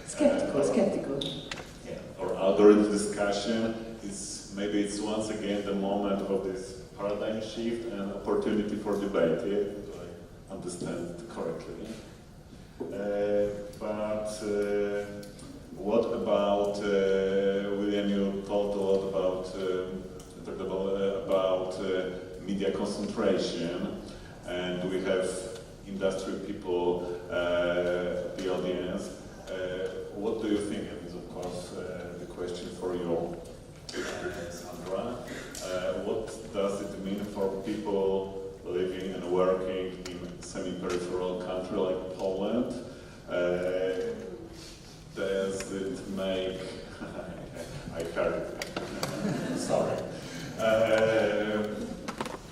Speaker 5: Skeptical.
Speaker 3: Yeah. Or algorithm discussion is maybe it's once again the moment of this paradigm shift and opportunity for debate. Yeah? I understand it correctly. But what about William? You talked a lot about media concentration, and we have industry people, the audience. What do you think? And this, of course, the question for you, Sandra. What does it mean for people living and working in a semi-peripheral country like Poland? Does it make... I heard it. Sorry.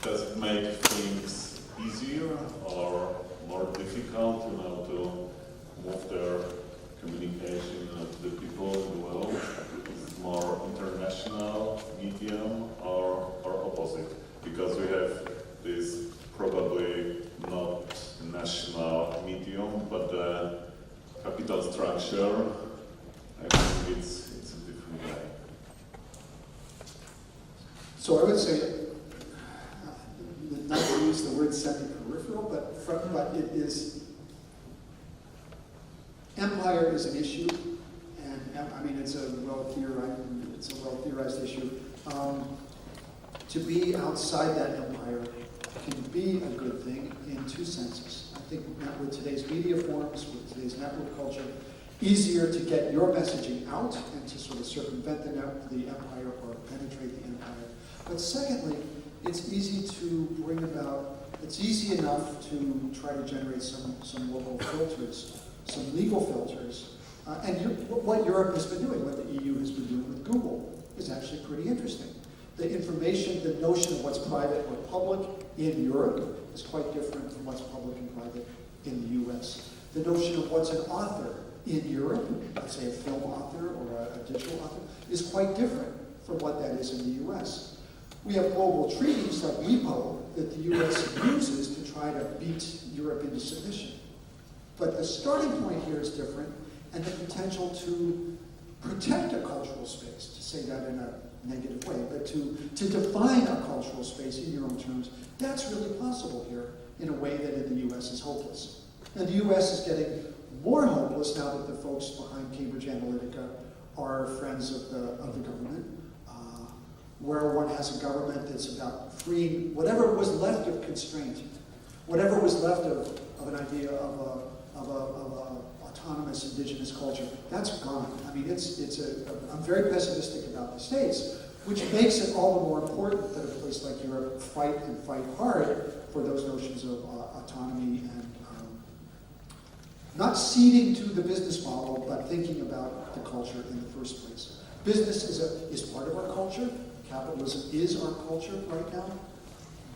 Speaker 3: Does it make things easier or more difficult, to move their communication to the people in the world? Is it more international medium or opposite? Because we have this probably not national medium, but the capital structure, I think it's a different way.
Speaker 4: So I would say, not to use the word semi-peripheral, but it is, empire is an issue, and I mean it's a well theorized issue. To be outside that empire can be a good thing in two senses. I think with today's media forms, with today's network culture, easier to get your messaging out and to sort of circumvent the empire or penetrate the empire. But secondly, it's easy enough to try to generate some local filters, some legal filters. What Europe has been doing, what the EU has been doing with Google, is actually pretty interesting. The information, the notion of what's private or public in Europe is quite different from what's public and private in the US. The notion of what's an author in Europe, let's say a film author or a digital author, is quite different from what that is in the US. We have global treaties like WIPO that the US uses to try to beat Europe into submission. But the starting point here is different, and the potential to protect a cultural space, to say that in a negative way, but to define a cultural space in your own terms, that's really possible here in a way that in the US is hopeless. And the US is getting more hopeless now that the folks behind Cambridge Analytica are friends of the government, where one has a government that's about freeing whatever was left of constraint, whatever was left of an idea of a autonomous indigenous culture, that's gone. I mean, I'm very pessimistic about the States, which makes it all the more important that a place like Europe fight hard for those notions of autonomy and not ceding to the business model, but thinking about the culture in the first place. Business is part of our culture. Capitalism is our culture right now.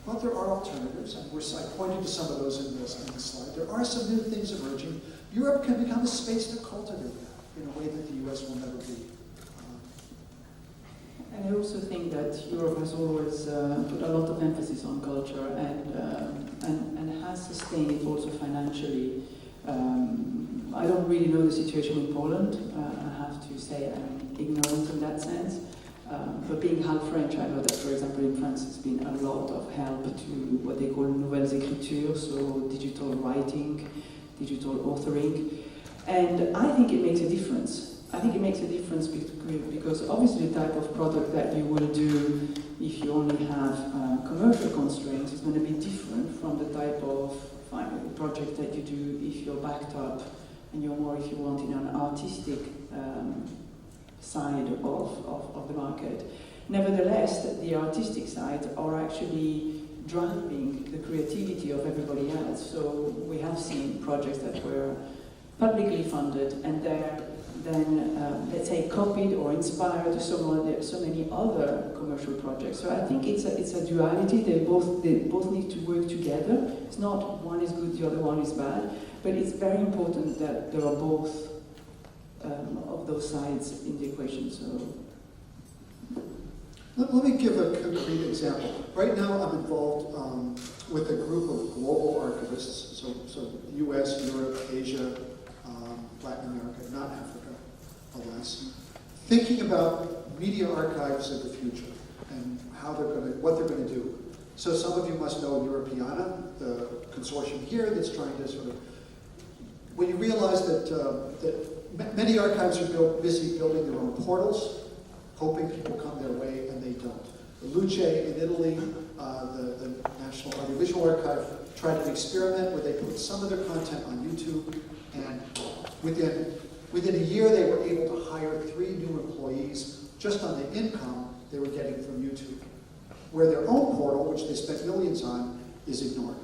Speaker 4: But there are alternatives, and I pointed to some of those in this slide. There are some new things emerging. Europe can become a space to cultivate that in a way that the US will never be.
Speaker 5: And I also think that Europe has always put a lot of emphasis on culture and has sustained it also financially I don't really know the situation in Poland. I have to say I'm ignorant in that sense. But being half French, I know that, for example, in France, it's been a lot of help to what they call nouvelles écritures, so digital writing, digital authoring. And I think it makes a difference. I think it makes a difference because obviously the type of product that you will do if you only have commercial constraints is going to be different from the type of project that you do if you're backed up and you're more, if you want, in an artistic side of the market. Nevertheless, the artistic side are actually driving the creativity of everybody else. So we have seen projects that were publicly funded and they're then, let's say, copied or inspired so many other commercial projects. So I think it's a duality. They both need to work together. It's not one is good, the other one is bad, but it's very important that there are both of those sides in the equation. So
Speaker 4: let me give a concrete example. Right now I'm involved with a group of global archivists, so US, Europe, Asia, Latin America, not Africa, alas, thinking about media archives of the future and what they're going to do. So some of you must know Europeana, the consortium here that's trying to sort of, when you realize that many archives are busy building their own portals, hoping people come their way, and they don't. The Luce in Italy, the National Audiovisual Archive, tried an experiment where they put some of their content on YouTube, and within a year they were able to hire 3 new employees just on the income they were getting from YouTube, where their own portal, which they spent millions on, is ignored.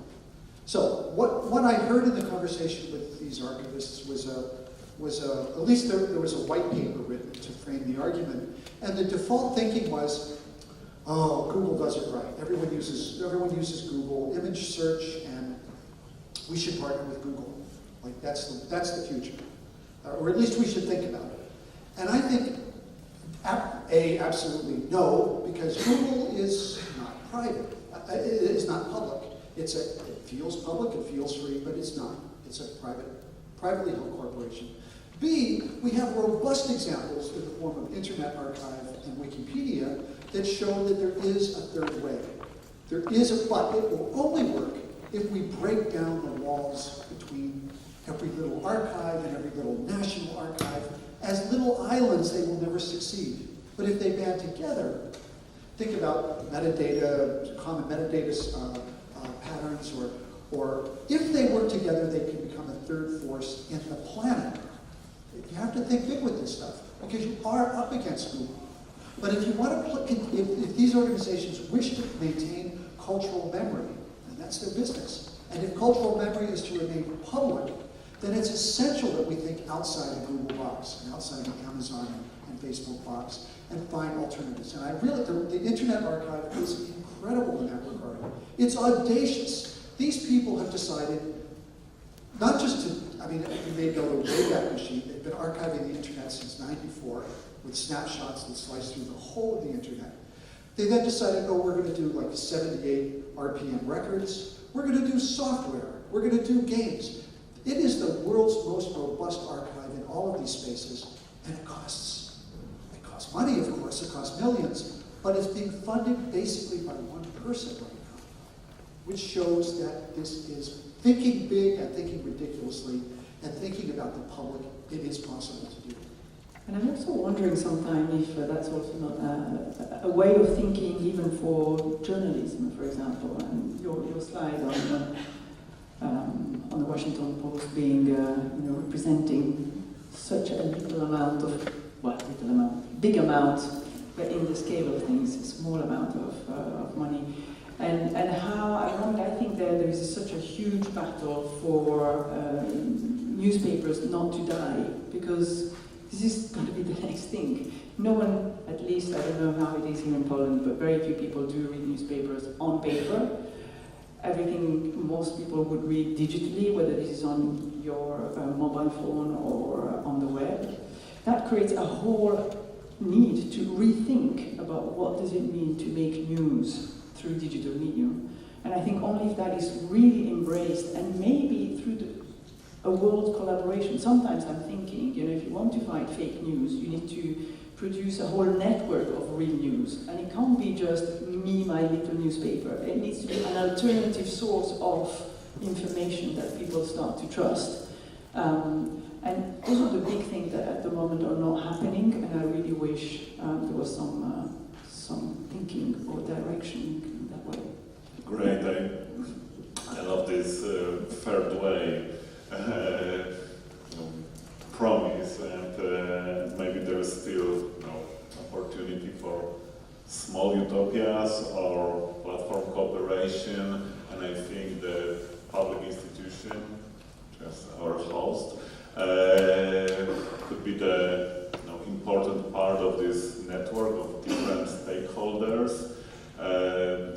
Speaker 4: So what I heard in the conversation with these archivists was at least there was a white paper written to frame the argument, and the default thinking was, oh, Google does it right. Everyone uses Google image search, and we should partner with Google. Like that's the future, or at least we should think about it. And I think absolutely no, because Google is not private. It is not public. It feels public, it feels free, but it's not. It's a privately held corporation. B, we have robust examples in the form of Internet Archive and Wikipedia that show that there is a third way. There is but it will only work if we break down the walls between every little archive and every little national archive. As little islands, they will never succeed. But if they band together, think about metadata, common metadata patterns, or if they work together, they can become a third force in the planet. You have to think big with this stuff, because you are up against Google. But if you want to, if these organizations wish to maintain cultural memory, and that's their business, and if cultural memory is to remain public, then it's essential that we think outside the Google box and outside the Amazon and Facebook box and find alternatives. And I really, the Internet Archive is incredible in that regard. It's audacious. These people have decided not just to, I mean, you may know the Wayback Machine. They've been archiving the internet since '94 with snapshots that slice through the whole of the internet. They then decided, oh, we're going to do like 78 RPM records. We're going to do software. We're going to do games. It is the world's most robust archive in all of these spaces, and it costs. It costs money, of course. It costs millions, but it's being funded basically by one person right now, which shows that this is thinking big and thinking ridiculously and thinking about the public. It is possible to do.
Speaker 5: And I'm also wondering sometimes if that's also not a way of thinking even for journalism, for example. And your slide on the Washington Post being, representing such a little amount of, big amount, but in the scale of things, a small amount of money. And how, I think there is such a huge battle for newspapers not to die, because this is going to be the next thing. No one, at least, I don't know how it is here in Poland, but very few people do read newspapers on paper. Everything most people would read digitally, whether this is on your mobile phone or on the web. That creates a whole need to rethink about what does it mean to make news through digital medium. And I think only if that is really embraced, and maybe through a world collaboration. Sometimes I'm thinking, if you want to fight fake news, you need to produce a whole network of real news. And it can't be just me, my little newspaper. It needs to be an alternative source of information that people start to trust. And those are the big things that at the moment are not happening, and I really wish there was some thinking or direction in that way.
Speaker 3: Great, I love this third way promise, and maybe there is still opportunity for small utopias or platform cooperation, and I think the public institution, just our host, could be the important part of this network of different stakeholders.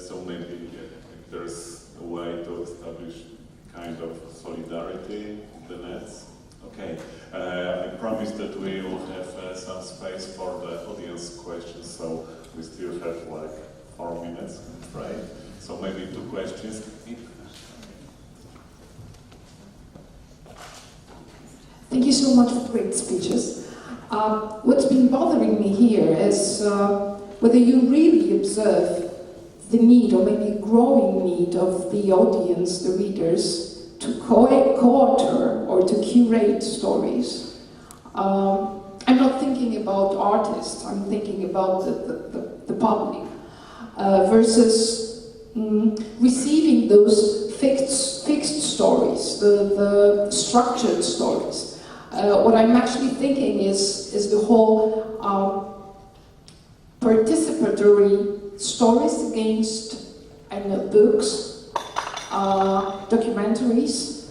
Speaker 3: So maybe there's a way to establish kind of solidarity in the nets. Okay, I promised that we will have some space for the audience questions, so we still have like 4 minutes, right? So maybe 2 questions.
Speaker 6: Thank you so much for great speeches. What's been bothering me here is whether you really observe the need, or maybe a growing need, of the audience, the readers, to co-author or to curate stories. I'm not thinking about artists, I'm thinking about the public, versus receiving those fixed stories, the structured stories. What I'm actually thinking is the whole participatory stories against, books, documentaries,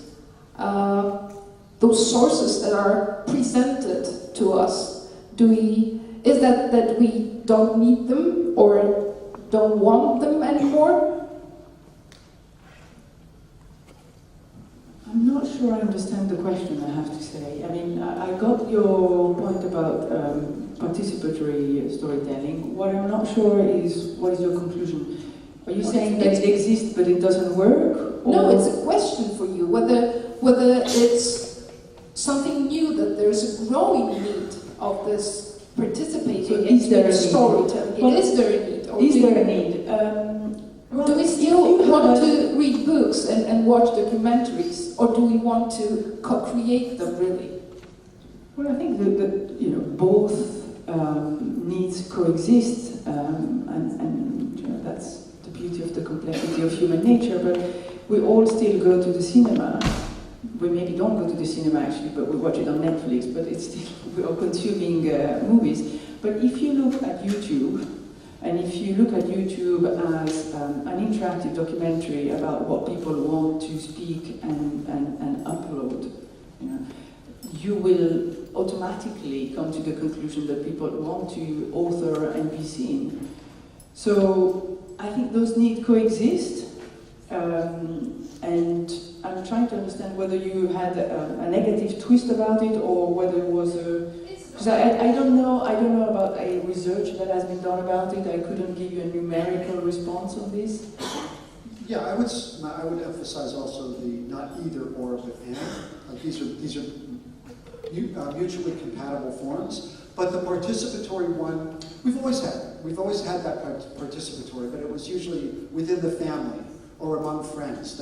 Speaker 6: those sources that are presented to us. Is that we don't need them or don't want them anymore?
Speaker 5: I'm not sure I understand the question, I have to say. I mean, I got your point about participatory storytelling. What I'm not sure is, what is your conclusion? Are you saying that it exists but it doesn't work? Or?
Speaker 6: No, it's a question for you, whether it's something new, that there's a growing need of this participating in storytelling.
Speaker 5: Well,
Speaker 6: is there a need?
Speaker 5: Is there a need?
Speaker 6: Do we still want to read books and watch documentaries, or do we want to co-create them, really?
Speaker 5: Well, I think that both needs coexist, and that's the beauty of the complexity of human nature. But we all still go to the cinema. We maybe don't go to the cinema actually, but we watch it on Netflix. But it's still, we are consuming movies. But if you look at YouTube, and if you look at YouTube as an interactive documentary about what people want to speak and upload, you will automatically come to the conclusion that people want to author and be seen. So I think those needs coexist, and I'm trying to understand whether you had a negative twist about it, or whether it was a... Because I don't know about a research that has been done about it. I couldn't give you a numerical response on this.
Speaker 4: Yeah, I would emphasize also the not either or but and. These are mutually compatible forms. But the participatory one, we've always had that participatory, but it was usually within the family or among friends,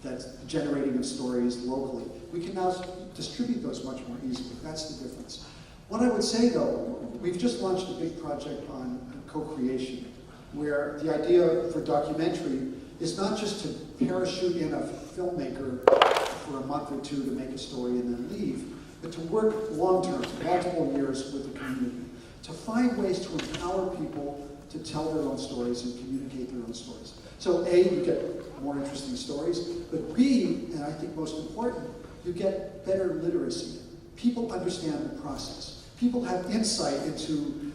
Speaker 4: that's generating of stories locally. We can now distribute those much more easily. That's the difference. What I would say, though, we've just launched a big project on co-creation, where the idea for documentary is not just to parachute in a filmmaker for a month or 2 to make a story and then leave, but to work long-term, multiple years with the community, to find ways to empower people to tell their own stories and communicate their own stories. So A, you get more interesting stories, but B, and I think most important, you get better literacy. People understand the process. People have insight into,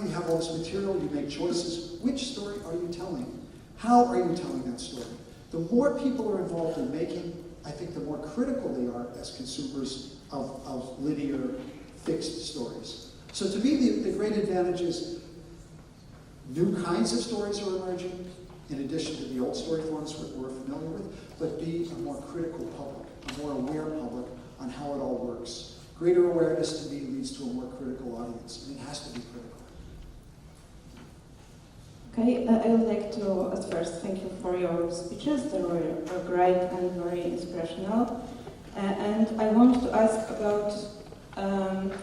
Speaker 4: you have all this material, you make choices. Which story are you telling? How are you telling that story? The more people are involved in making, I think the more critical they are as consumers of linear, fixed stories. So to me, the great advantage is new kinds of stories are emerging, in addition to the old story forms we're familiar with, but be a more critical public a more aware public on how it all works. Greater awareness to me leads to a more critical audience, and it has to be critical.
Speaker 7: Okay, I would like to at first thank you for your speeches. They were great and very inspirational. And I want to ask about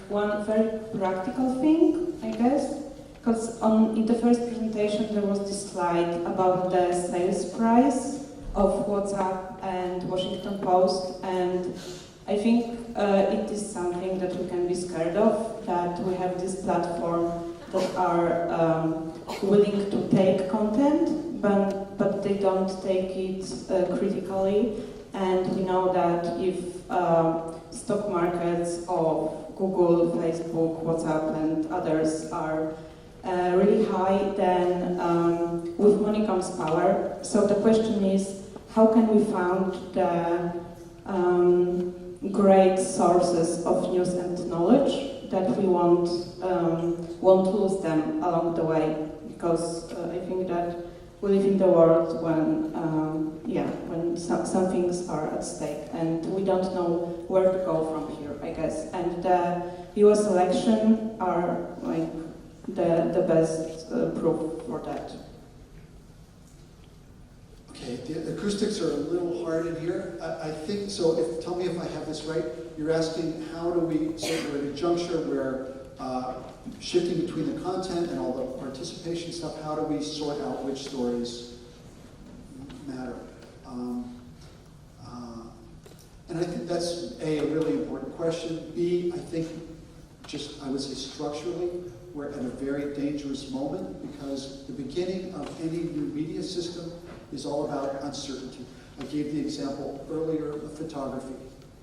Speaker 7: one very practical thing, I guess, because in the first presentation there was this slide about the sales price of WhatsApp and Washington Post, and I think it is something that we can be scared of, that we have this platform that are willing to take content, but they don't take it critically. And we know that if stock markets of Google, Facebook, WhatsApp, and others are really high, then with money comes power. So the question is, how can we find the great sources of news and knowledge that we won't lose them along the way? Because I think that we live in the world when some things are at stake, and we don't know where to go from here, I guess. And the US election are like the best proof for that.
Speaker 4: Okay, the acoustics are a little hard in here. I think so. Tell me if I have this right. You're asking how do we, so we're at a juncture where shifting between the content and all the participation stuff, how do we sort out which stories matter? And I think that's a really important question. B, I think I would say structurally, we're at a very dangerous moment because the beginning of any new media system is all about uncertainty. I gave the example earlier of photography.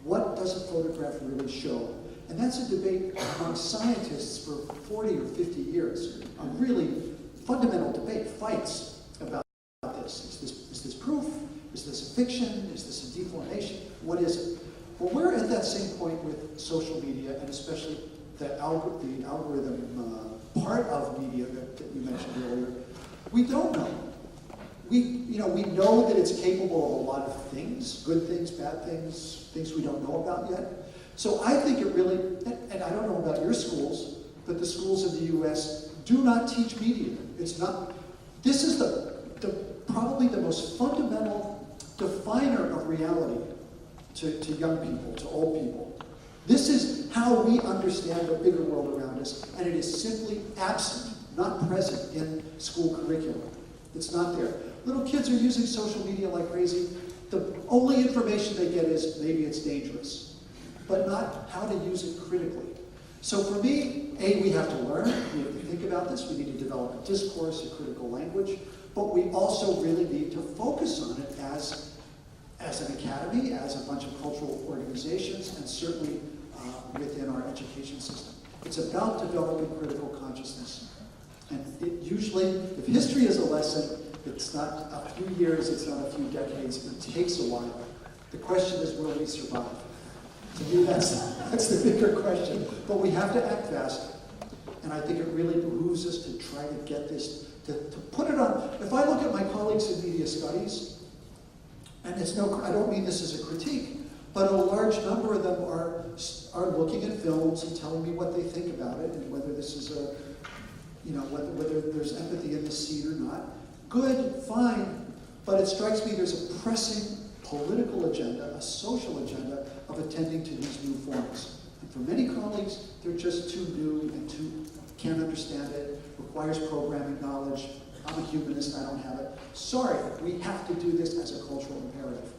Speaker 4: What does a photograph really show? And that's a debate among scientists for 40 or 50 years, a really fundamental debate, fights about this. Is this proof? Is this a fiction? Is this a deformation? What is it? Well, we're at that same point with social media, and especially the algorithm part of media that you mentioned earlier. We don't know. We know that it's capable of a lot of things, good things, bad things, things we don't know about yet. So I think it really, and I don't know about your schools, but the schools in the US do not teach media. It's not, this is probably the most fundamental definer of reality to young people, to old people. This is how we understand the bigger world around us, and it is simply absent, not present in school curriculum. It's not there. Little kids are using social media like crazy. The only information they get is maybe it's dangerous, but not how to use it critically. So for me, we have to learn, we have to think about this, we need to develop a discourse, a critical language, but we also really need to focus on it as an academy, as a bunch of cultural organizations, and certainly within our education system. It's about developing critical consciousness. And it usually, if history is a lesson, it's not a few years, it's not a few decades, it takes a while. The question is, will we survive? To me, that's the bigger question. But we have to act fast. And I think it really behooves us to try to get this, to put it on. If I look at my colleagues in media studies, and I don't mean this as a critique, but a large number of them are looking at films and telling me what they think about it, and whether this is whether there's empathy in this scene or not. Good, fine, but it strikes me there's a pressing political agenda, a social agenda of attending to these new forms. And for many colleagues, they're just too new and can't understand it, requires programming knowledge. I'm a humanist, I don't have it. Sorry, we have to do this as a cultural imperative.